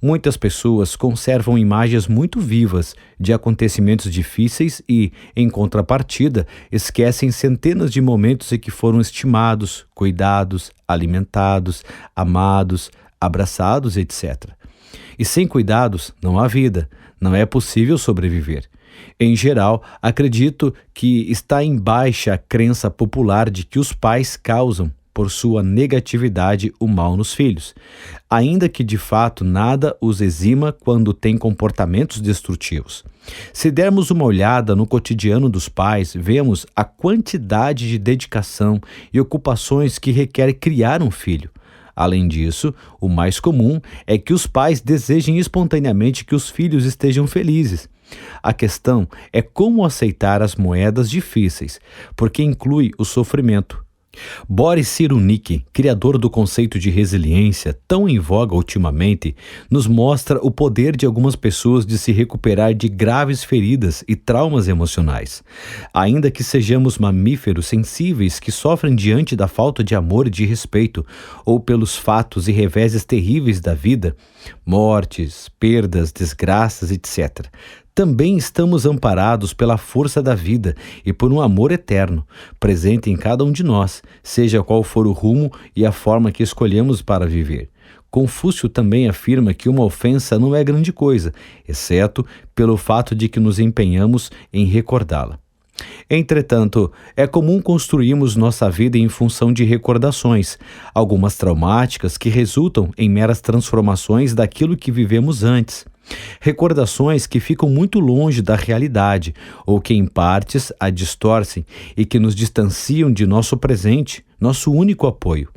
Muitas pessoas conservam imagens muito vivas de acontecimentos difíceis e, em contrapartida, esquecem centenas de momentos em que foram estimados, cuidados, alimentados, amados, abraçados, etc. E sem cuidados não há vida, não é possível sobreviver. Em geral, acredito que está em baixa a crença popular de que os pais causam, por sua negatividade, o mal nos filhos, ainda que de fato nada os exima quando têm comportamentos destrutivos. Se dermos uma olhada no cotidiano dos pais, vemos a quantidade de dedicação e ocupações que requer criar um filho. Além disso, o mais comum é que os pais desejem espontaneamente que os filhos estejam felizes. A questão é como aceitar as moedas difíceis, porque inclui o sofrimento. Boris Cyrulnik, criador do conceito de resiliência, tão em voga ultimamente, nos mostra o poder de algumas pessoas de se recuperar de graves feridas e traumas emocionais. Ainda que sejamos mamíferos sensíveis que sofrem diante da falta de amor e de respeito, ou pelos fatos e reveses terríveis da vida, mortes, perdas, desgraças, etc., também estamos amparados pela força da vida e por um amor eterno, presente em cada um de nós, seja qual for o rumo e a forma que escolhemos para viver. Confúcio também afirma que uma ofensa não é grande coisa, exceto pelo fato de que nos empenhamos em recordá-la. Entretanto, é comum construirmos nossa vida em função de recordações, algumas traumáticas que resultam em meras transformações daquilo que vivemos antes. Recordações que ficam muito longe da realidade ou que em partes a distorcem e que nos distanciam de nosso presente, nosso único apoio.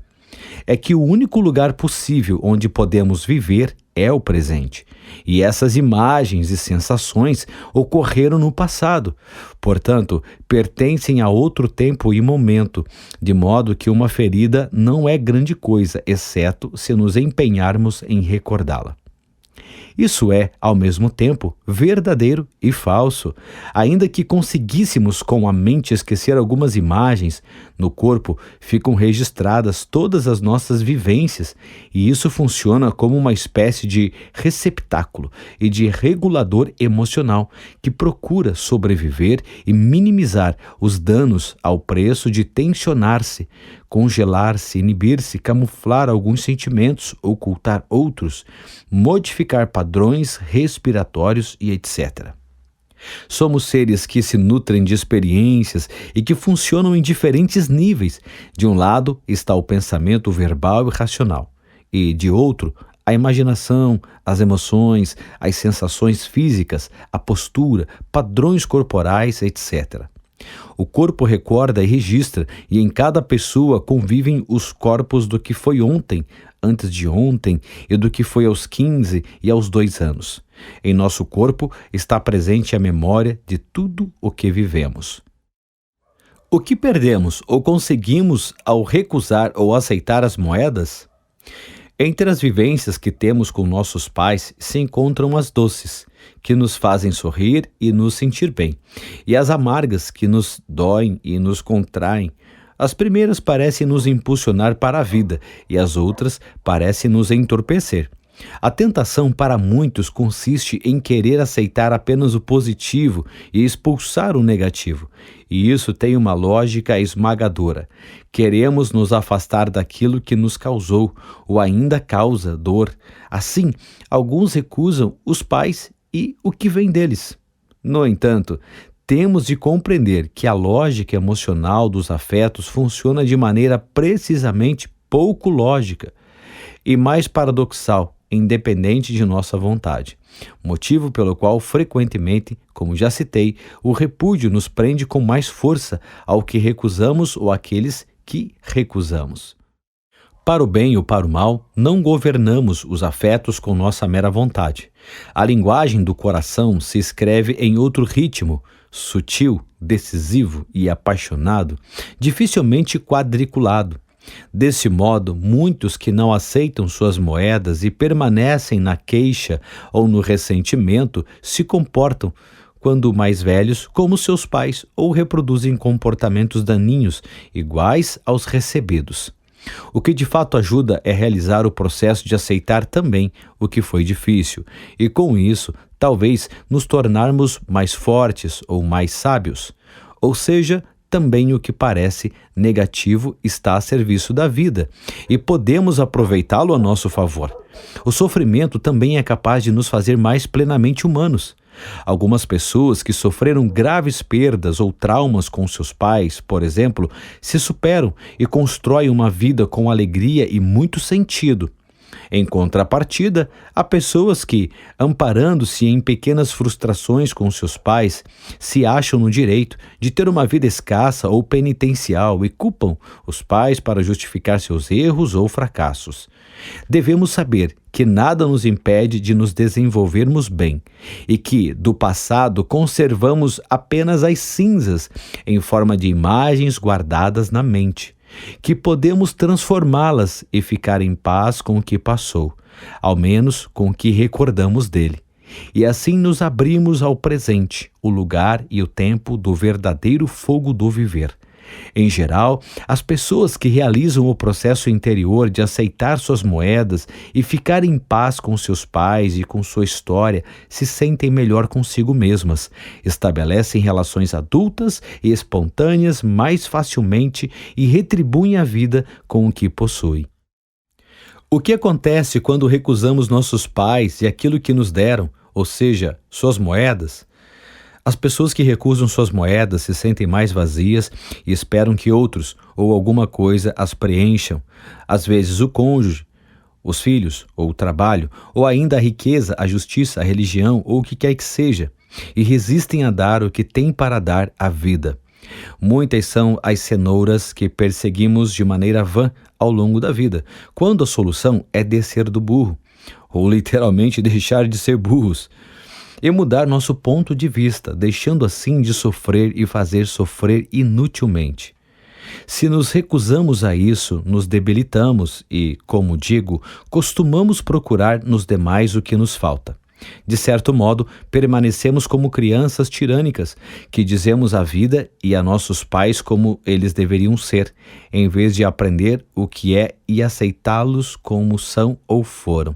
É que o único lugar possível onde podemos viver é o presente. E essas imagens e sensações ocorreram no passado, portanto, pertencem a outro tempo e momento, de modo que uma ferida não é grande coisa, exceto se nos empenharmos em recordá-la. Isso é, ao mesmo tempo, verdadeiro e falso. Ainda que conseguíssemos com a mente esquecer algumas imagens, no corpo ficam registradas todas as nossas vivências, e isso funciona como uma espécie de receptáculo e de regulador emocional que procura sobreviver e minimizar os danos ao preço de tensionar-se, congelar-se, inibir-se, camuflar alguns sentimentos, ocultar outros, modificar padrões respiratórios e etc. Somos seres que se nutrem de experiências e que funcionam em diferentes níveis. De um lado está o pensamento verbal e racional, e de outro, a imaginação, as emoções, as sensações físicas, a postura, padrões corporais, etc. O corpo recorda e registra, e em cada pessoa convivem os corpos do que foi ontem, antes de ontem e do que foi aos 15 e aos 2 anos. Em nosso corpo está presente a memória de tudo o que vivemos. O que perdemos ou conseguimos ao recusar ou aceitar as moedas? Entre as vivências que temos com nossos pais se encontram as doces, que nos fazem sorrir e nos sentir bem, e as amargas, que nos doem e nos contraem. As primeiras parecem nos impulsionar para a vida e as outras parecem nos entorpecer. A tentação para muitos consiste em querer aceitar apenas o positivo e expulsar o negativo. E isso tem uma lógica esmagadora. Queremos nos afastar daquilo que nos causou ou ainda causa dor. Assim, alguns recusam os pais e o que vem deles. No entanto, temos de compreender que a lógica emocional dos afetos funciona de maneira precisamente pouco lógica e mais paradoxal, independente de nossa vontade. Motivo pelo qual, frequentemente, como já citei, o repúdio nos prende com mais força ao que recusamos ou àqueles que recusamos. Para o bem ou para o mal, não governamos os afetos com nossa mera vontade. A linguagem do coração se escreve em outro ritmo, sutil, decisivo e apaixonado, dificilmente quadriculado. Desse modo, muitos que não aceitam suas moedas e permanecem na queixa ou no ressentimento se comportam, quando mais velhos, como seus pais, ou reproduzem comportamentos daninhos iguais aos recebidos. O que de fato ajuda é realizar o processo de aceitar também o que foi difícil, e com isso, talvez nos tornarmos mais fortes ou mais sábios. Ou seja, também o que parece negativo está a serviço da vida, e podemos aproveitá-lo a nosso favor. O sofrimento também é capaz de nos fazer mais plenamente humanos. Algumas pessoas que sofreram graves perdas ou traumas com seus pais, por exemplo, se superam e constroem uma vida com alegria e muito sentido. Em contrapartida, há pessoas que, amparando-se em pequenas frustrações com seus pais, se acham no direito de ter uma vida escassa ou penitencial e culpam os pais para justificar seus erros ou fracassos. Devemos saber que nada nos impede de nos desenvolvermos bem e que, do passado, conservamos apenas as cinzas em forma de imagens guardadas na mente, que podemos transformá-las e ficar em paz com o que passou, ao menos com o que recordamos dele. E assim nos abrimos ao presente, o lugar e o tempo do verdadeiro fogo do viver. Em geral, as pessoas que realizam o processo interior de aceitar suas moedas e ficar em paz com seus pais e com sua história se sentem melhor consigo mesmas, estabelecem relações adultas e espontâneas mais facilmente e retribuem a vida com o que possuem. O que acontece quando recusamos nossos pais e aquilo que nos deram, ou seja, suas moedas? As pessoas que recusam suas moedas se sentem mais vazias e esperam que outros ou alguma coisa as preencham. Às vezes o cônjuge, os filhos ou o trabalho, ou ainda a riqueza, a justiça, a religião ou o que quer que seja, e resistem a dar o que tem para dar à vida. Muitas são as cenouras que perseguimos de maneira vã ao longo da vida, quando a solução é descer do burro, ou literalmente deixar de ser burros, e mudar nosso ponto de vista, deixando assim de sofrer e fazer sofrer inutilmente. Se nos recusamos a isso, nos debilitamos e, como digo, costumamos procurar nos demais o que nos falta. De certo modo, permanecemos como crianças tirânicas, que dizemos a vida e a nossos pais como eles deveriam ser, em vez de aprender o que é e aceitá-los como são ou foram.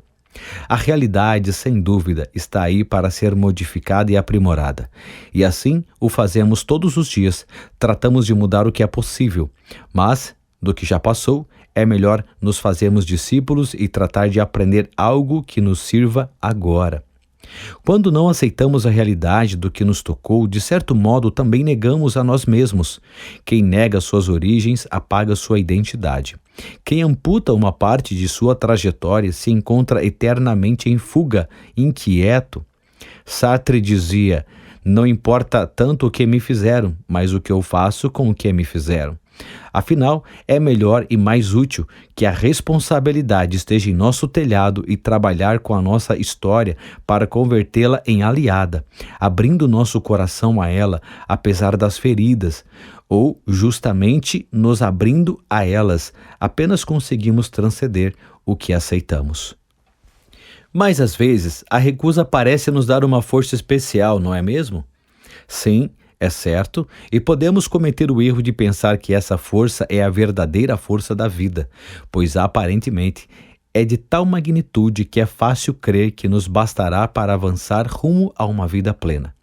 A realidade, sem dúvida, está aí para ser modificada e aprimorada. E assim o fazemos todos os dias. Tratamos de mudar o que é possível, mas, do que já passou, é melhor nos fazermos discípulos e tratar de aprender algo que nos sirva agora. Quando não aceitamos a realidade do que nos tocou, de certo modo também negamos a nós mesmos. Quem nega suas origens apaga sua identidade. Quem amputa uma parte de sua trajetória se encontra eternamente em fuga, inquieto. Sartre dizia: não importa tanto o que me fizeram, mas o que eu faço com o que me fizeram. Afinal, é melhor e mais útil que a responsabilidade esteja em nosso telhado e trabalhar com a nossa história para convertê-la em aliada, abrindo nosso coração a ela, apesar das feridas, ou justamente nos abrindo a elas, apenas conseguimos transcender o que aceitamos. Mas às vezes, a recusa parece nos dar uma força especial, não é mesmo? Sim, é certo, e podemos cometer o erro de pensar que essa força é a verdadeira força da vida, pois aparentemente é de tal magnitude que é fácil crer que nos bastará para avançar rumo a uma vida plena.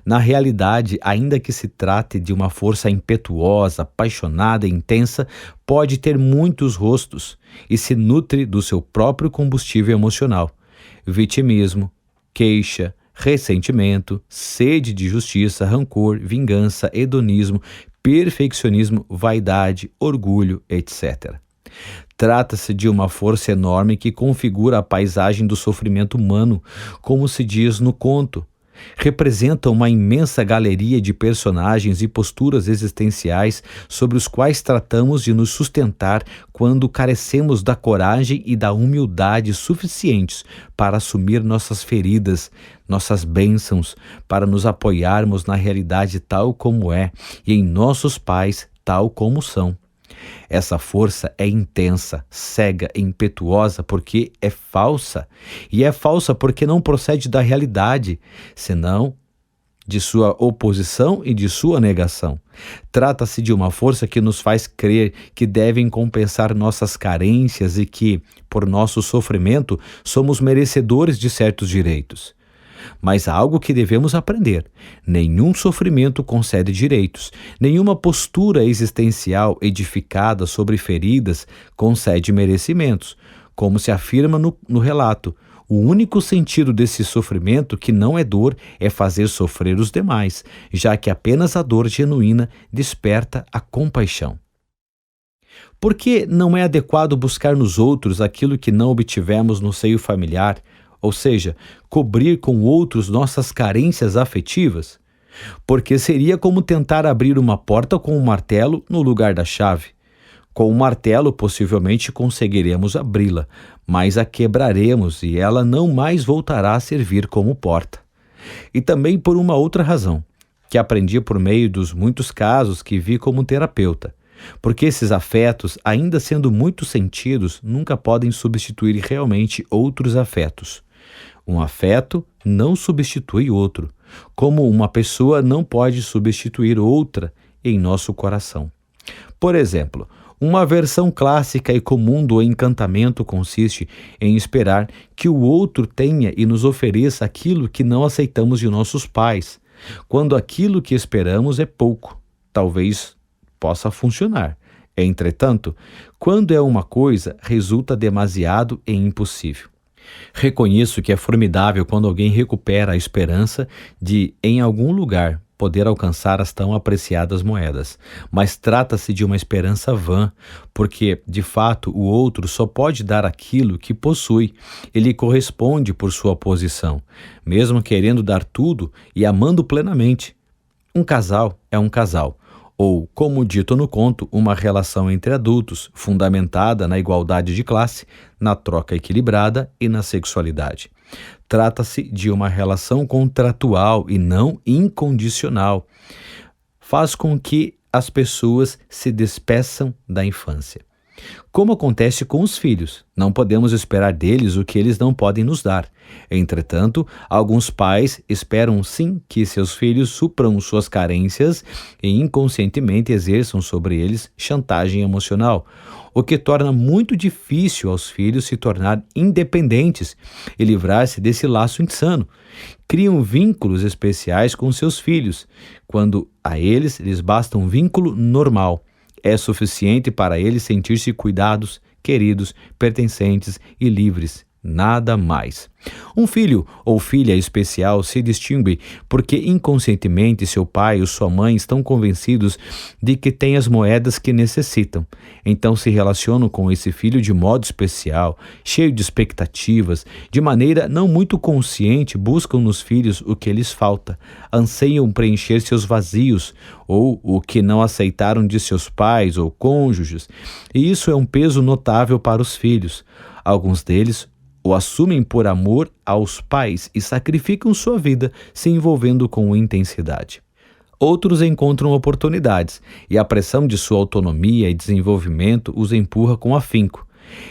Na realidade, ainda que se trate de uma força impetuosa, apaixonada e intensa, pode ter muitos rostos e se nutre do seu próprio combustível emocional: vitimismo, queixa, ressentimento, sede de justiça, rancor, vingança, hedonismo, perfeccionismo, vaidade, orgulho, etc. Trata-se de uma força enorme que configura a paisagem do sofrimento humano, como se diz no conto. Representa uma imensa galeria de personagens e posturas existenciais sobre os quais tratamos de nos sustentar quando carecemos da coragem e da humildade suficientes para assumir nossas feridas, nossas bênçãos, para nos apoiarmos na realidade tal como é e em nossos pais tal como são. Essa força é intensa, cega e impetuosa porque é falsa. E é falsa porque não procede da realidade, senão de sua oposição e de sua negação. Trata-se de uma força que nos faz crer que devem compensar nossas carências e que, por nosso sofrimento, somos merecedores de certos direitos. Mas há algo que devemos aprender: nenhum sofrimento concede direitos, nenhuma postura existencial edificada sobre feridas concede merecimentos. Como se afirma no relato, o único sentido desse sofrimento, que não é dor, é fazer sofrer os demais, já que apenas a dor genuína desperta a compaixão. Por que não é adequado buscar nos outros aquilo que não obtivemos no seio familiar? Ou seja, cobrir com outros nossas carências afetivas? Porque seria como tentar abrir uma porta com um martelo no lugar da chave. Com o martelo, possivelmente conseguiremos abri-la, mas a quebraremos e ela não mais voltará a servir como porta. E também por uma outra razão, que aprendi por meio dos muitos casos que vi como terapeuta. Porque esses afetos, ainda sendo muito sentidos, nunca podem substituir realmente outros afetos. Um afeto não substitui outro, como uma pessoa não pode substituir outra em nosso coração. Por exemplo, uma versão clássica e comum do encantamento consiste em esperar que o outro tenha e nos ofereça aquilo que não aceitamos de nossos pais, quando aquilo que esperamos é pouco. Talvez possa funcionar. Entretanto, quando é uma coisa, resulta demasiado e impossível. Reconheço que é formidável quando alguém recupera a esperança de, em algum lugar, poder alcançar as tão apreciadas moedas, mas trata-se de uma esperança vã, porque, de fato, o outro só pode dar aquilo que possui, ele corresponde por sua posição, mesmo querendo dar tudo e amando plenamente. Um casal é um casal, ou, como dito no conto, uma relação entre adultos, fundamentada na igualdade de classe, na troca equilibrada e na sexualidade. Trata-se de uma relação contratual e não incondicional. Faz com que as pessoas se despeçam da infância. Como acontece com os filhos, não podemos esperar deles o que eles não podem nos dar. Entretanto, alguns pais esperam sim que seus filhos supram suas carências e inconscientemente exerçam sobre eles chantagem emocional, o que torna muito difícil aos filhos se tornar independentes e livrar-se desse laço insano. Criam vínculos especiais com seus filhos, quando a eles lhes basta um vínculo normal. É suficiente para eles sentir-se cuidados, queridos, pertencentes e livres. nada mais. Um filho ou filha especial se distingue porque inconscientemente seu pai ou sua mãe estão convencidos de que tem as moedas que necessitam. Então se relacionam com esse filho de modo especial, cheio de expectativas, de maneira não muito consciente, buscam nos filhos o que lhes falta, anseiam preencher seus vazios ou o que não aceitaram de seus pais ou cônjuges, e isso é um peso notável para os filhos. Alguns deles o assumem por amor aos pais e sacrificam sua vida se envolvendo com intensidade. Outros encontram oportunidades e a pressão de sua autonomia e desenvolvimento os empurra com afinco.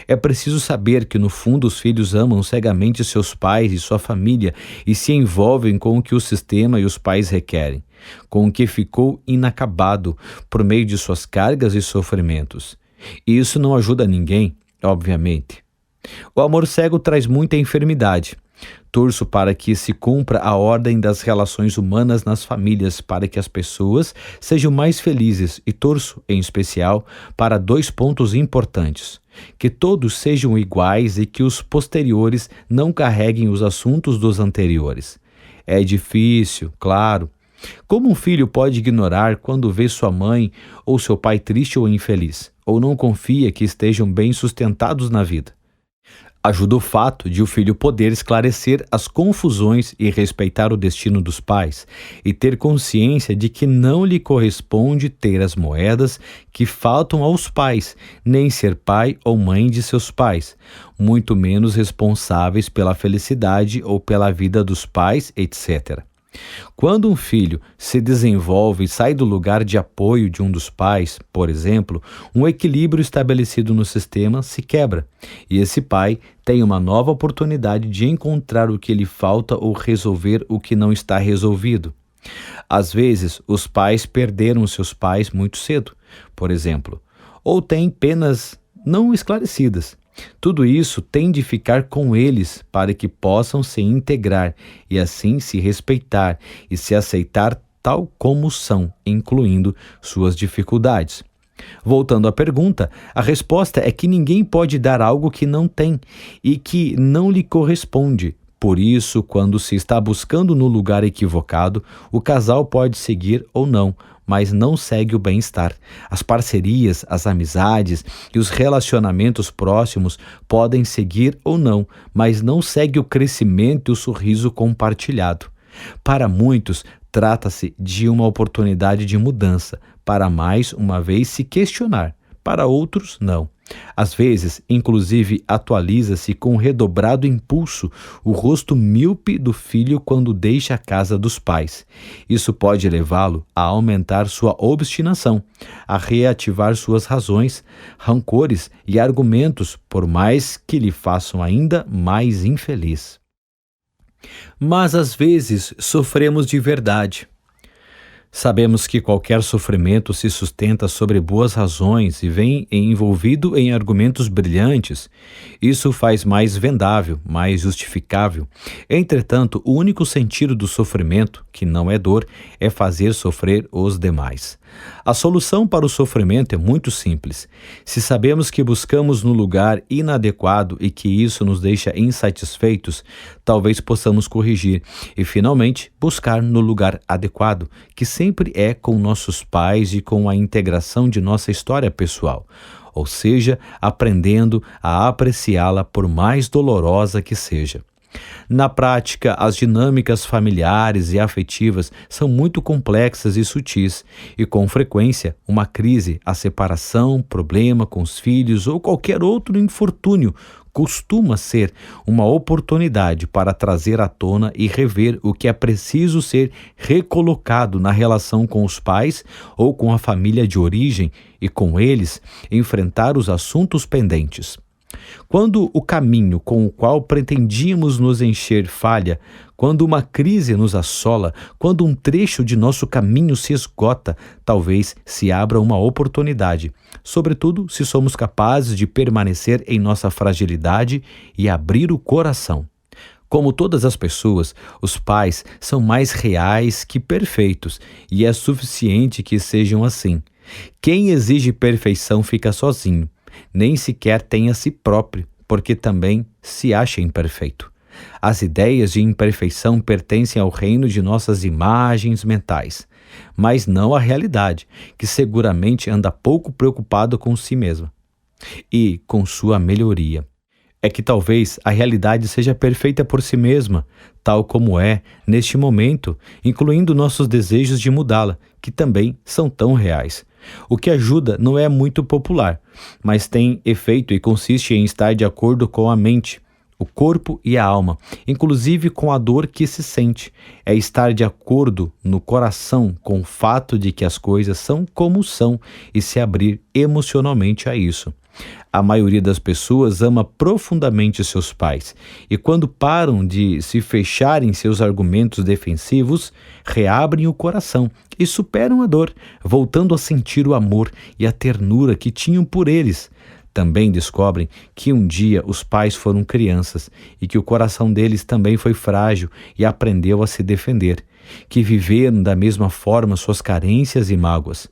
É preciso saber que no fundo os filhos amam cegamente seus pais e sua família e se envolvem com o que o sistema e os pais requerem, com o que ficou inacabado por meio de suas cargas e sofrimentos. E isso não ajuda ninguém, obviamente. O amor cego traz muita enfermidade. Torço para que se cumpra a ordem das relações humanas nas famílias, para que as pessoas sejam mais felizes, e torço, em especial, para 2 pontos importantes: que todos sejam iguais e que os posteriores não carreguem os assuntos dos anteriores. É difícil, claro. Como um filho pode ignorar quando vê sua mãe ou seu pai triste ou infeliz, ou não confia que estejam bem sustentados na vida? Ajuda o fato de o filho poder esclarecer as confusões e respeitar o destino dos pais, e ter consciência de que não lhe corresponde ter as moedas que faltam aos pais, nem ser pai ou mãe de seus pais, muito menos responsáveis pela felicidade ou pela vida dos pais, etc. Quando um filho se desenvolve e sai do lugar de apoio de um dos pais, por exemplo, um equilíbrio estabelecido no sistema se quebra, e esse pai tem uma nova oportunidade de encontrar o que lhe falta ou resolver o que não está resolvido. Às vezes, os pais perderam seus pais muito cedo, por exemplo, ou têm penas não esclarecidas. Tudo isso tem de ficar com eles para que possam se integrar e assim se respeitar e se aceitar tal como são, incluindo suas dificuldades. Voltando à pergunta, a resposta é que ninguém pode dar algo que não tem e que não lhe corresponde. Por isso, quando se está buscando no lugar equivocado, o casal pode seguir ou não, mas não segue o bem-estar. As parcerias, as amizades e os relacionamentos próximos podem seguir ou não, mas não segue o crescimento e o sorriso compartilhado. Para muitos, trata-se de uma oportunidade de mudança, para mais uma vez se questionar. Para outros, não. Às vezes, inclusive, atualiza-se com redobrado impulso o rosto míope do filho quando deixa a casa dos pais. Isso pode levá-lo a aumentar sua obstinação, a reativar suas razões, rancores e argumentos, por mais que lhe façam ainda mais infeliz. Mas às vezes sofremos de verdade. Sabemos que qualquer sofrimento se sustenta sobre boas razões e vem envolvido em argumentos brilhantes. Isso faz mais vendável, mais justificável. Entretanto, o único sentido do sofrimento, que não é dor, é fazer sofrer os demais. A solução para o sofrimento é muito simples. Se sabemos que buscamos no lugar inadequado e que isso nos deixa insatisfeitos, talvez possamos corrigir e, finalmente, buscar no lugar adequado, que sempre é com nossos pais e com a integração de nossa história pessoal, ou seja, aprendendo a apreciá-la por mais dolorosa que seja. Na prática, as dinâmicas familiares e afetivas são muito complexas e sutis, e com frequência, uma crise, a separação, problema com os filhos ou qualquer outro infortúnio costuma ser uma oportunidade para trazer à tona e rever o que é preciso ser recolocado na relação com os pais ou com a família de origem e, com eles, enfrentar os assuntos pendentes. Quando o caminho com o qual pretendíamos nos encher falha, quando uma crise nos assola, quando um trecho de nosso caminho se esgota, talvez se abra uma oportunidade, sobretudo se somos capazes de permanecer em nossa fragilidade e abrir o coração. Como todas as pessoas, os pais são mais reais que perfeitos, e é suficiente que sejam assim. Quem exige perfeição fica sozinho. Nem sequer tem a si próprio, porque também se acha imperfeito. As ideias de imperfeição pertencem ao reino de nossas imagens mentais, mas não à realidade, que seguramente anda pouco preocupado com si mesma e com sua melhoria. É que talvez a realidade seja perfeita por si mesma, tal como é neste momento, incluindo nossos desejos de mudá-la, que também são tão reais. O que ajuda não é muito popular, mas tem efeito e consiste em estar de acordo com a mente, o corpo e a alma, inclusive com a dor que se sente. É estar de acordo no coração com o fato de que as coisas são como são e se abrir emocionalmente a isso. A maioria das pessoas ama profundamente seus pais e, quando param de se fechar em seus argumentos defensivos, reabrem o coração e superam a dor, voltando a sentir o amor e a ternura que tinham por eles. Também descobrem que um dia os pais foram crianças e que o coração deles também foi frágil e aprendeu a se defender, que viveram da mesma forma suas carências e mágoas.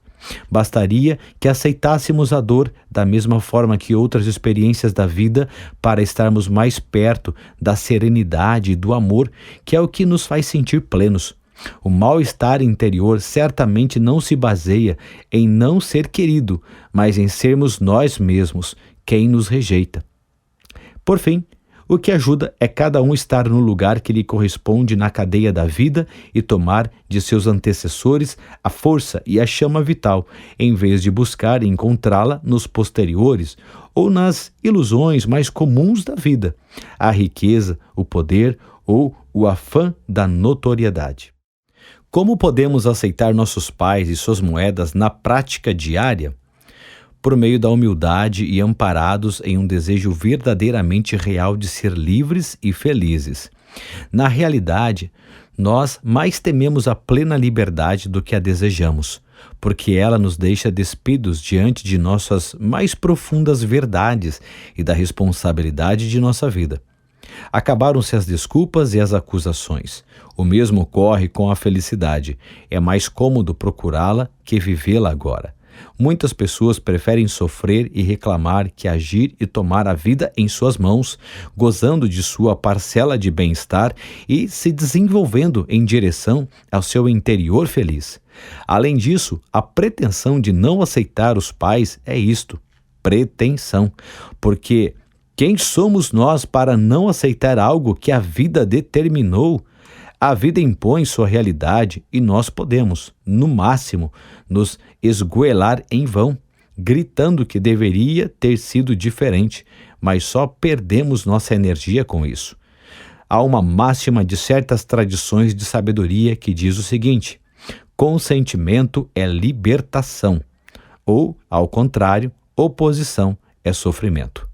Bastaria que aceitássemos a dor da mesma forma que outras experiências da vida para estarmos mais perto da serenidade e do amor, que é o que nos faz sentir plenos. O mal-estar interior certamente não se baseia em não ser querido, mas em sermos nós mesmos quem nos rejeita. Por fim, o que ajuda é cada um estar no lugar que lhe corresponde na cadeia da vida e tomar de seus antecessores a força e a chama vital, em vez de buscar encontrá-la nos posteriores ou nas ilusões mais comuns da vida, a riqueza, o poder ou o afã da notoriedade. Como podemos aceitar nossos pais e suas moedas na prática diária? Por meio da humildade e amparados em um desejo verdadeiramente real de ser livres e felizes. Na realidade, nós mais tememos a plena liberdade do que a desejamos, porque ela nos deixa despidos diante de nossas mais profundas verdades e da responsabilidade de nossa vida. Acabaram-se as desculpas e as acusações. O mesmo ocorre com a felicidade. É mais cômodo procurá-la que vivê-la agora. Muitas pessoas preferem sofrer e reclamar que agir e tomar a vida em suas mãos, gozando de sua parcela de bem-estar e se desenvolvendo em direção ao seu interior feliz. Além disso, a pretensão de não aceitar os pais é isto: pretensão, porque quem somos nós para não aceitar algo que a vida determinou? A vida impõe sua realidade e nós podemos, no máximo, nos esgoelar em vão, gritando que deveria ter sido diferente, mas só perdemos nossa energia com isso. Há uma máxima de certas tradições de sabedoria que diz o seguinte: consentimento é libertação, ou, ao contrário, oposição é sofrimento.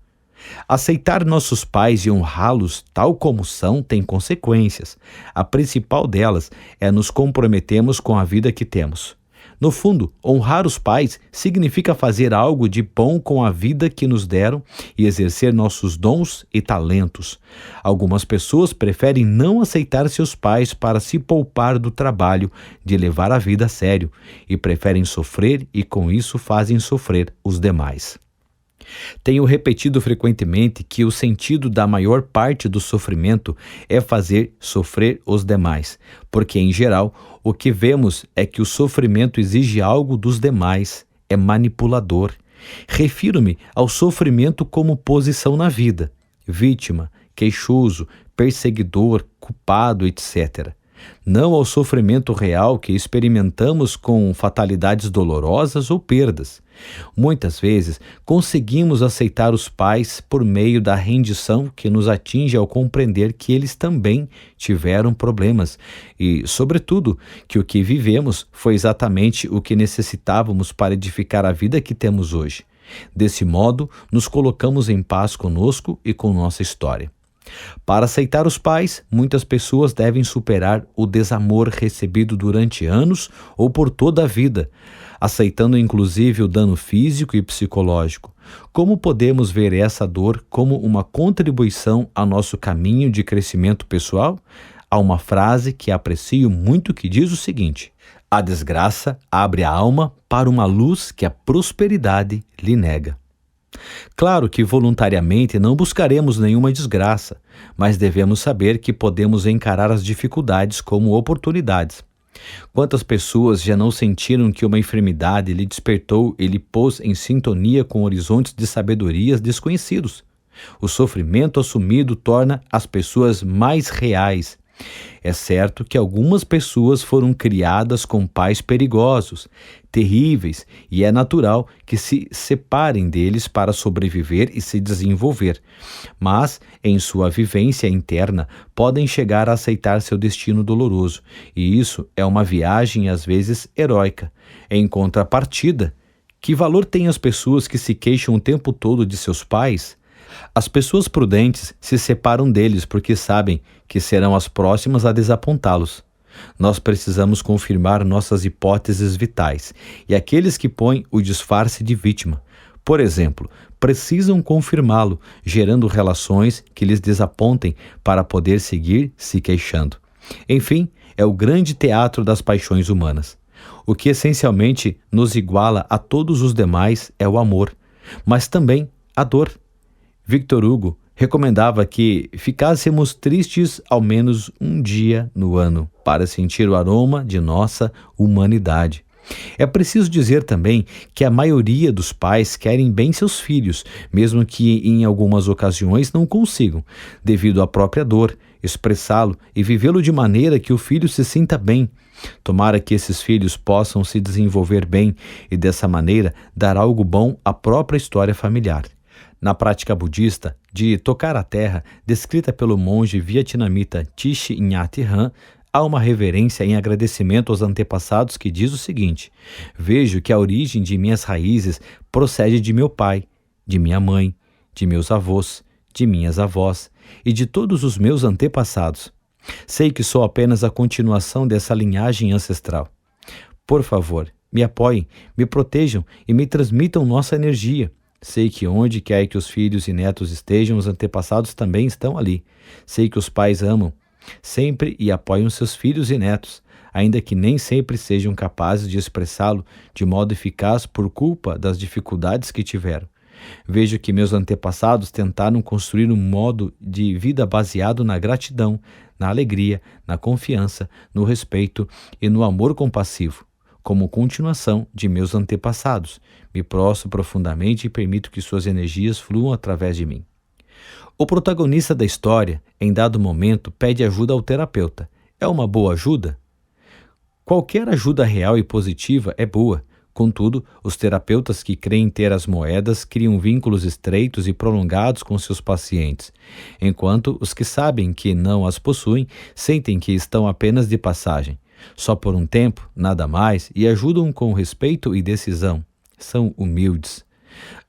Aceitar nossos pais e honrá-los tal como são tem consequências. A principal delas é nos comprometermos com a vida que temos. No fundo, honrar os pais significa fazer algo de bom com a vida que nos deram e exercer nossos dons e talentos. Algumas pessoas preferem não aceitar seus pais para se poupar do trabalho de levar a vida a sério e preferem sofrer e com isso fazem sofrer os demais. Tenho repetido frequentemente que o sentido da maior parte do sofrimento é fazer sofrer os demais, porque, em geral, o que vemos é que o sofrimento exige algo dos demais, é manipulador. Refiro-me ao sofrimento como posição na vida: vítima, queixoso, perseguidor, culpado, etc. Não ao sofrimento real que experimentamos com fatalidades dolorosas ou perdas. Muitas vezes conseguimos aceitar os pais por meio da rendição que nos atinge ao compreender que eles também tiveram problemas e, sobretudo, que o que vivemos foi exatamente o que necessitávamos para edificar a vida que temos hoje. Desse modo, nos colocamos em paz conosco e com nossa história. Para aceitar os pais, muitas pessoas devem superar o desamor recebido durante anos ou por toda a vida, aceitando inclusive o dano físico e psicológico. Como podemos ver essa dor como uma contribuição ao nosso caminho de crescimento pessoal? Há uma frase que aprecio muito que diz o seguinte: a desgraça abre a alma para uma luz que a prosperidade lhe nega. Claro que voluntariamente não buscaremos nenhuma desgraça, mas devemos saber que podemos encarar as dificuldades como oportunidades. Quantas pessoas já não sentiram que uma enfermidade lhe despertou e lhe pôs em sintonia com horizontes de sabedorias desconhecidos? O sofrimento assumido torna as pessoas mais reais. É certo que algumas pessoas foram criadas com pais perigosos, terríveis, e é natural que se separem deles para sobreviver e se desenvolver. Mas, em sua vivência interna, podem chegar a aceitar seu destino doloroso, e isso é uma viagem às vezes heróica. Em contrapartida, que valor têm as pessoas que se queixam o tempo todo de seus pais? As pessoas prudentes se separam deles porque sabem que serão as próximas a desapontá-los. Nós precisamos confirmar nossas hipóteses vitais, e aqueles que põem o disfarce de vítima, por exemplo, precisam confirmá-lo, gerando relações que lhes desapontem para poder seguir se queixando. Enfim, é o grande teatro das paixões humanas. O que essencialmente nos iguala a todos os demais é o amor, mas também a dor. Victor Hugo recomendava que ficássemos tristes ao menos um dia no ano para sentir o aroma de nossa humanidade. É preciso dizer também que a maioria dos pais querem bem seus filhos, mesmo que em algumas ocasiões não consigam, devido à própria dor, expressá-lo e vivê-lo de maneira que o filho se sinta bem. Tomara que esses filhos possam se desenvolver bem e, dessa maneira, dar algo bom à própria história familiar. Na prática budista de tocar a terra, descrita pelo monge vietnamita Thich Nhat Hanh, há uma reverência em agradecimento aos antepassados que diz o seguinte: vejo que a origem de minhas raízes procede de meu pai, de minha mãe, de meus avós, de minhas avós e de todos os meus antepassados. Sei que sou apenas a continuação dessa linhagem ancestral. Por favor, me apoiem, me protejam e me transmitam nossa energia. Sei que onde quer que os filhos e netos estejam, os antepassados também estão ali. Sei que os pais amam sempre e apoiam seus filhos e netos, ainda que nem sempre sejam capazes de expressá-lo de modo eficaz por culpa das dificuldades que tiveram. Vejo que meus antepassados tentaram construir um modo de vida baseado na gratidão, na alegria, na confiança, no respeito e no amor compassivo. Como continuação de meus antepassados, me prostro profundamente e permito que suas energias fluam através de mim. O protagonista da história, em dado momento, pede ajuda ao terapeuta. É uma boa ajuda? Qualquer ajuda real e positiva é boa. Contudo, os terapeutas que creem ter as moedas criam vínculos estreitos e prolongados com seus pacientes, enquanto os que sabem que não as possuem sentem que estão apenas de passagem. Só por um tempo, nada mais, e ajudam com respeito e decisão. São humildes.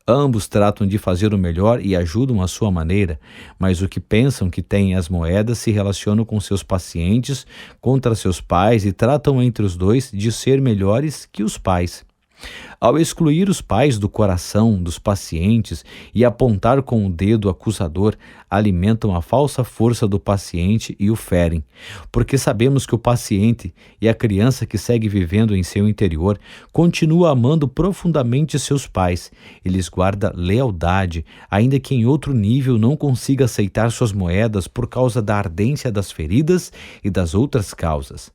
Ambos tratam de fazer o melhor e ajudam à sua maneira, mas o que pensam que têm as moedas se relacionam com seus pacientes, contra seus pais e tratam entre os dois de ser melhores que os pais. Ao excluir os pais do coração dos pacientes e apontar com o dedo acusador, alimentam a falsa força do paciente e o ferem, porque sabemos que o paciente e a criança que segue vivendo em seu interior continua amando profundamente seus pais e lhes guarda lealdade, ainda que em outro nível não consiga aceitar suas moedas por causa da ardência das feridas e das outras causas.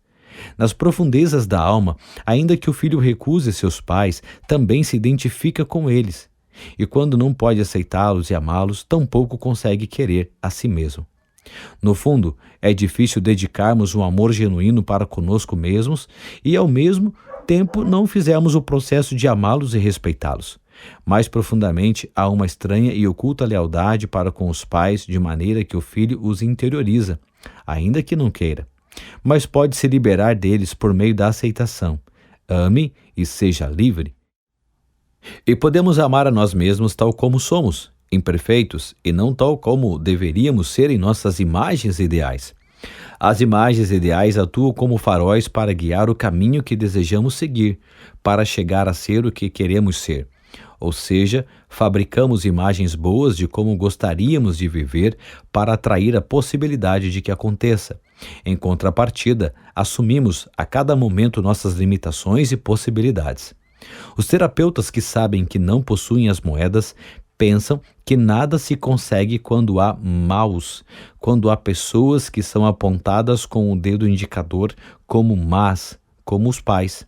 Nas profundezas da alma, ainda que o filho recuse seus pais, também se identifica com eles. E quando não pode aceitá-los e amá-los, tampouco consegue querer a si mesmo. No fundo, é difícil dedicarmos um amor genuíno para conosco mesmos e, ao mesmo tempo, não fizermos o processo de amá-los e respeitá-los. Mais profundamente, há uma estranha e oculta lealdade para com os pais, de maneira que o filho os interioriza, ainda que não queira. Mas pode se liberar deles por meio da aceitação. Ame e seja livre. E podemos amar a nós mesmos tal como somos, imperfeitos, e não tal como deveríamos ser em nossas imagens ideais. As imagens ideais atuam como faróis para guiar o caminho que desejamos seguir, para chegar a ser o que queremos ser. Ou seja, fabricamos imagens boas de como gostaríamos de viver para atrair a possibilidade de que aconteça. Em contrapartida, assumimos a cada momento nossas limitações e possibilidades. Os terapeutas que sabem que não possuem as moedas Pensam que nada se consegue quando há maus, quando há pessoas que são apontadas com o dedo indicador como más, como os pais.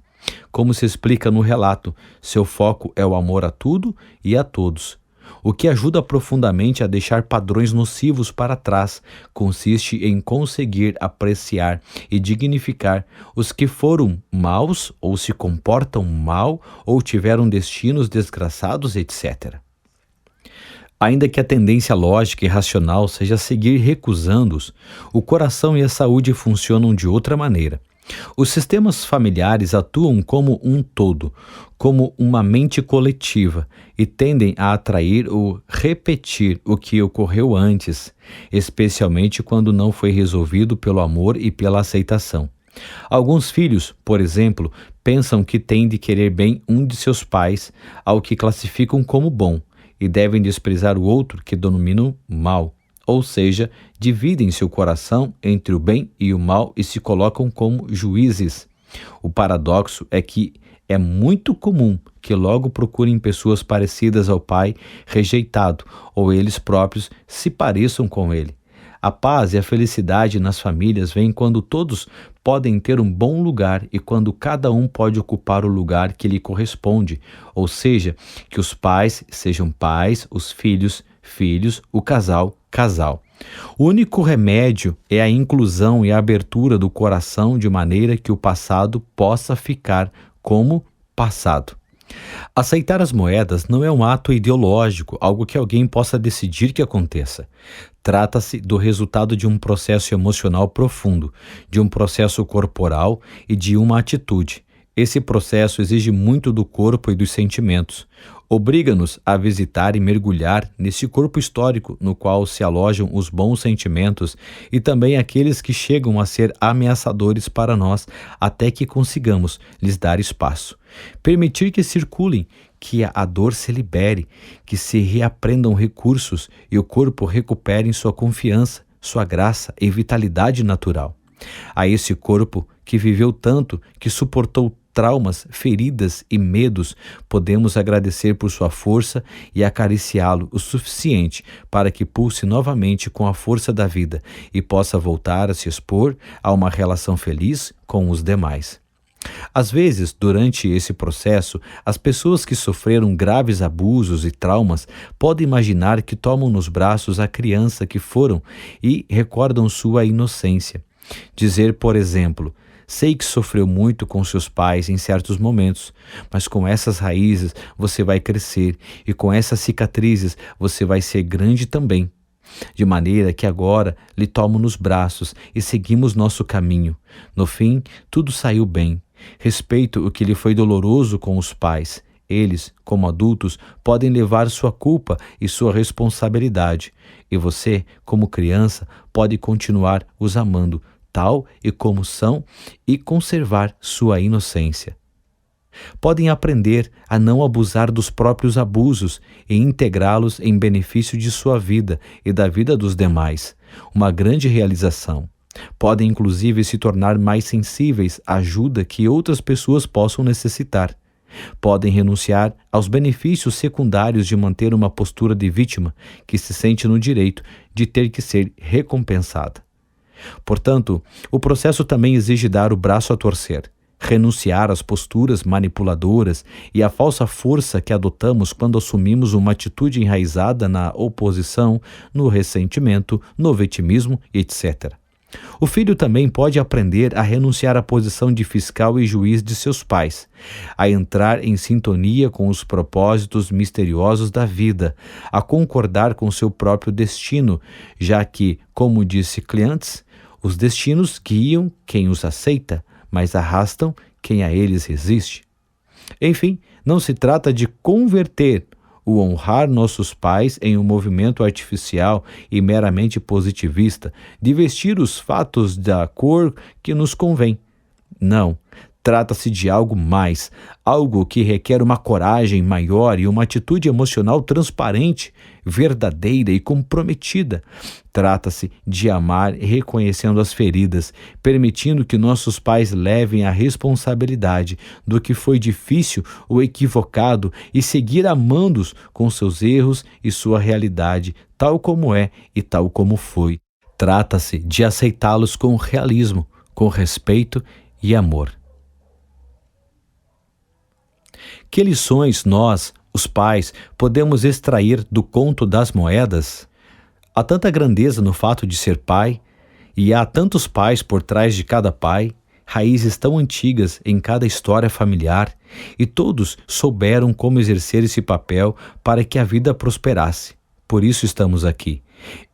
Como se explica no relato, seu foco é o amor a tudo e a todos. O que ajuda profundamente a deixar padrões nocivos para trás consiste em conseguir apreciar e dignificar os que foram maus ou se comportam mal ou tiveram destinos desgraçados, etc. Ainda que a tendência lógica e racional seja seguir recusando-os, o coração e a saúde funcionam de outra maneira. Os sistemas familiares atuam como um todo, como uma mente coletiva, e tendem a atrair ou repetir o que ocorreu antes, especialmente quando não foi resolvido pelo amor e pela aceitação. Alguns filhos, por exemplo, pensam que têm de querer bem um de seus pais, ao que classificam como bom, e devem desprezar o outro que denominam mal. Ou seja, dividem seu coração entre o bem e o mal e se colocam como juízes. O paradoxo é que é muito comum que logo procurem pessoas parecidas ao pai rejeitado, ou eles próprios se pareçam com ele. A paz e a felicidade nas famílias vêm quando todos podem ter um bom lugar e quando cada um pode ocupar o lugar que lhe corresponde, ou seja, que os pais sejam pais, os filhos, filhos, o casal, casal. O único remédio é a inclusão e a abertura do coração de maneira que o passado possa ficar como passado. Aceitar as moedas não é um ato ideológico, algo que alguém possa decidir que aconteça. Trata-se do resultado de um processo emocional profundo, de um processo corporal e de uma atitude. Esse processo exige muito do corpo e dos sentimentos. Obriga-nos a visitar e mergulhar nesse corpo histórico no qual se alojam os bons sentimentos e também aqueles que chegam a ser ameaçadores para nós, até que consigamos lhes dar espaço. Permitir que circulem, que a dor se libere, que se reaprendam recursos e o corpo recupere sua confiança, sua graça e vitalidade natural. A esse corpo que viveu tanto, que suportou traumas, feridas e medos, podemos agradecer por sua força e acariciá-lo o suficiente para que pulse novamente com a força da vida e possa voltar a se expor a uma relação feliz com os demais. Às vezes, durante esse processo, as pessoas que sofreram graves abusos e traumas podem imaginar que tomam nos braços a criança que foram e recordam sua inocência. Dizer, por exemplo, sei que sofreu muito com seus pais em certos momentos, mas com essas raízes você vai crescer e com essas cicatrizes você vai ser grande também. De maneira que agora lhe tomo nos braços e seguimos nosso caminho. No fim, tudo saiu bem. Respeito o que lhe foi doloroso com os pais. Eles, como adultos, podem levar sua culpa e sua responsabilidade. E você, como criança, pode continuar os amando, tal e como são, e conservar sua inocência. Podem aprender a não abusar dos próprios abusos e integrá-los em benefício de sua vida e da vida dos demais. Uma grande realização. Podem inclusive se tornar mais sensíveis à ajuda que outras pessoas possam necessitar. Podem renunciar aos benefícios secundários de manter uma postura de vítima que se sente no direito de ter que ser recompensada. Portanto, o processo também exige dar o braço a torcer, renunciar às posturas manipuladoras e à falsa força que adotamos quando assumimos uma atitude enraizada na oposição, no ressentimento, no vitimismo, etc. O filho também pode aprender a renunciar à posição de fiscal e juiz de seus pais, a entrar em sintonia com os propósitos misteriosos da vida, a concordar com seu próprio destino, já que, como disse Cleanthes, os destinos guiam quem os aceita, mas arrastam quem a eles resiste. Enfim, não se trata de converter o honrar nossos pais em um movimento artificial e meramente positivista, de vestir os fatos da cor que nos convém. Não, Trata-se de algo mais, algo que requer uma coragem maior e uma atitude emocional transparente, verdadeira e comprometida. Trata-se de amar reconhecendo as feridas, permitindo que nossos pais levem a responsabilidade do que foi difícil ou equivocado e seguir amando-os com seus erros e sua realidade, tal como é e tal como foi. Trata-se de aceitá-los com realismo, com respeito e amor. Que lições nós, os pais, podemos extrair do conto das moedas? Há tanta grandeza no fato de ser pai, e há tantos pais por trás de cada pai, raízes tão antigas em cada história familiar, e todos souberam como exercer esse papel para que a vida prosperasse. Por isso estamos aqui.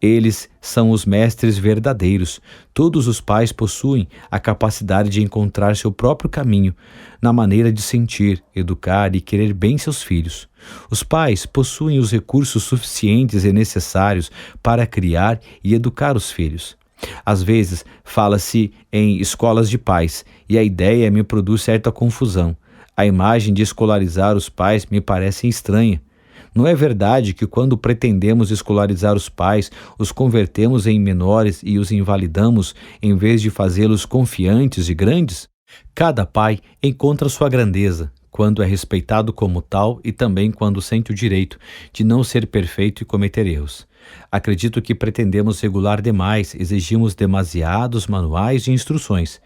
Eles são os mestres verdadeiros. Todos os pais possuem a capacidade de encontrar seu próprio caminho na maneira de sentir, educar e querer bem seus filhos. Os pais possuem os recursos suficientes e necessários para criar e educar os filhos. Às vezes, fala-se em escolas de pais e a ideia me produz certa confusão. A imagem de escolarizar os pais me parece estranha. Não é verdade que quando pretendemos escolarizar os pais, os convertemos em menores e os invalidamos em vez de fazê-los confiantes e grandes? Cada pai encontra sua grandeza quando é respeitado como tal e também quando sente o direito de não ser perfeito e cometer erros. Acredito que pretendemos regular demais, exigimos demasiados manuais de instruções,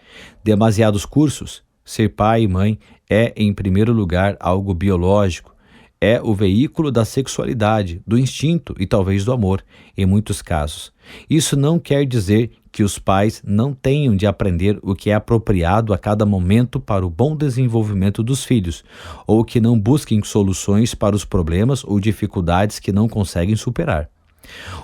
demasiados cursos. Ser pai e mãe é, em primeiro lugar, algo biológico. É o veículo da sexualidade, do instinto e talvez do amor, em muitos casos. Isso não quer dizer que os pais não tenham de aprender o que é apropriado a cada momento para o bom desenvolvimento dos filhos, ou que não busquem soluções para os problemas ou dificuldades que não conseguem superar.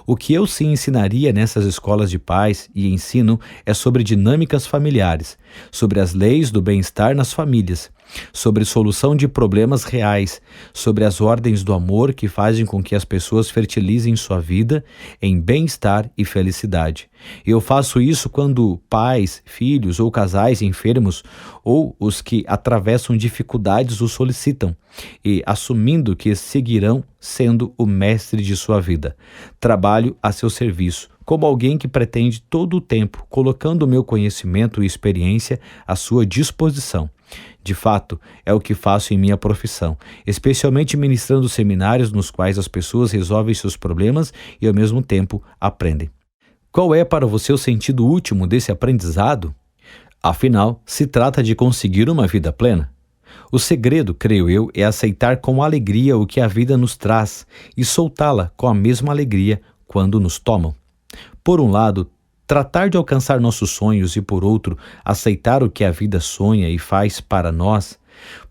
O que eu sim ensinaria nessas escolas de pais e ensino é sobre dinâmicas familiares, sobre as leis do bem-estar nas famílias, sobre solução de problemas reais, sobre as ordens do amor que fazem com que as pessoas fertilizem sua vida em bem-estar e felicidade. Eu faço isso quando pais, filhos ou casais enfermos ou os que atravessam dificuldades o solicitam e assumindo que seguirão sendo o mestre de sua vida. Trabalho a seu serviço, como alguém que pretende todo o tempo, colocando o meu conhecimento e experiência à sua disposição. De fato, é o que faço em minha profissão, especialmente ministrando seminários nos quais as pessoas resolvem seus problemas e ao mesmo tempo aprendem. Qual é para você o sentido último desse aprendizado? Afinal, se trata de conseguir uma vida plena. O segredo, creio eu, é aceitar com alegria o que a vida nos traz e soltá-la com a mesma alegria quando nos tomam. Por um lado, tratar de alcançar nossos sonhos e, por outro, aceitar o que a vida sonha e faz para nós.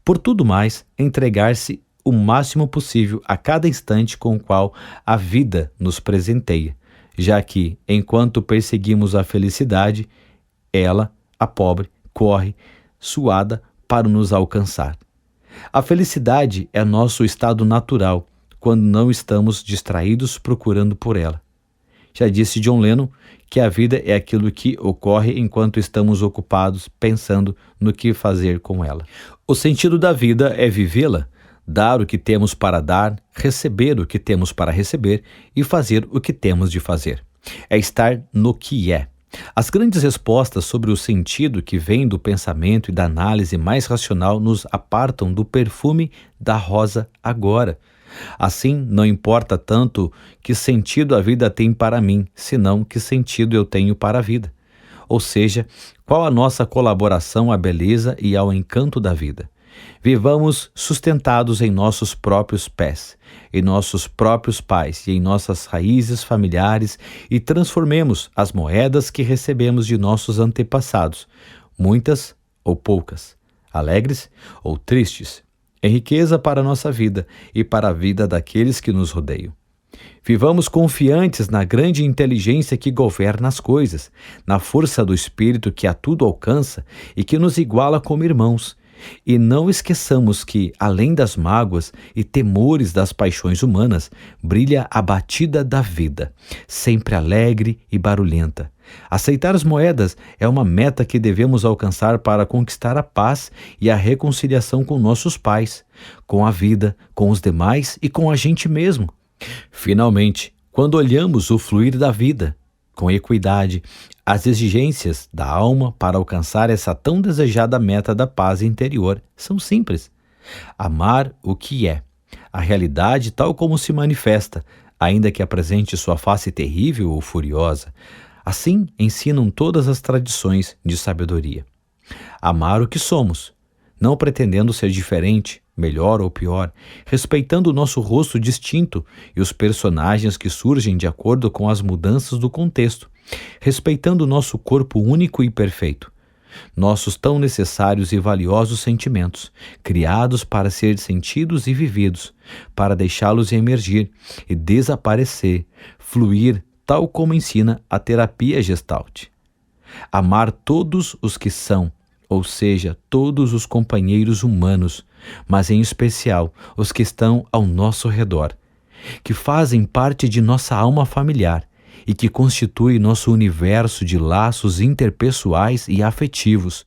Por tudo mais, entregar-se o máximo possível a cada instante com o qual a vida nos presenteia, já que, enquanto perseguimos a felicidade, ela, a pobre, corre, suada, para nos alcançar. A felicidade é nosso estado natural, quando não estamos distraídos procurando por ela. Já disse John Lennon que a vida é aquilo que ocorre enquanto estamos ocupados pensando no que fazer com ela. O sentido da vida é vivê-la, dar o que temos para dar, receber o que temos para receber e fazer o que temos de fazer. É estar no que é. As grandes respostas sobre o sentido que vem do pensamento e da análise mais racional nos apartam do perfume da rosa agora. Assim, não importa tanto que sentido a vida tem para mim, senão que sentido eu tenho para a vida. Ou seja, qual a nossa colaboração à beleza e ao encanto da vida. Vivamos sustentados em nossos próprios pés, em nossos próprios pais e em nossas raízes familiares e transformemos as moedas que recebemos de nossos antepassados, muitas ou poucas, alegres ou tristes, em riqueza para a nossa vida e para a vida daqueles que nos rodeiam. Vivamos confiantes na grande inteligência que governa as coisas, na força do Espírito que a tudo alcança e que nos iguala como irmãos. E não esqueçamos que, além das mágoas e temores das paixões humanas, brilha a batida da vida, sempre alegre e barulhenta. Aceitar as moedas é uma meta que devemos alcançar para conquistar a paz e a reconciliação com nossos pais, com a vida, com os demais e com a gente mesmo. Finalmente, quando olhamos o fluir da vida, com equidade, as exigências da alma para alcançar essa tão desejada meta da paz interior são simples. Amar o que é, a realidade tal como se manifesta, ainda que apresente sua face terrível ou furiosa. Assim ensinam todas as tradições de sabedoria. Amar o que somos, não pretendendo ser diferente, melhor ou pior, respeitando o nosso rosto distinto e os personagens que surgem de acordo com as mudanças do contexto, respeitando o nosso corpo único e perfeito, nossos tão necessários e valiosos sentimentos, criados para ser sentidos e vividos, para deixá-los emergir e desaparecer, fluir, tal como ensina a terapia Gestalt. Amar todos os que são, ou seja, todos os companheiros humanos, mas em especial os que estão ao nosso redor, que fazem parte de nossa alma familiar e que constitui nosso universo de laços interpessoais e afetivos,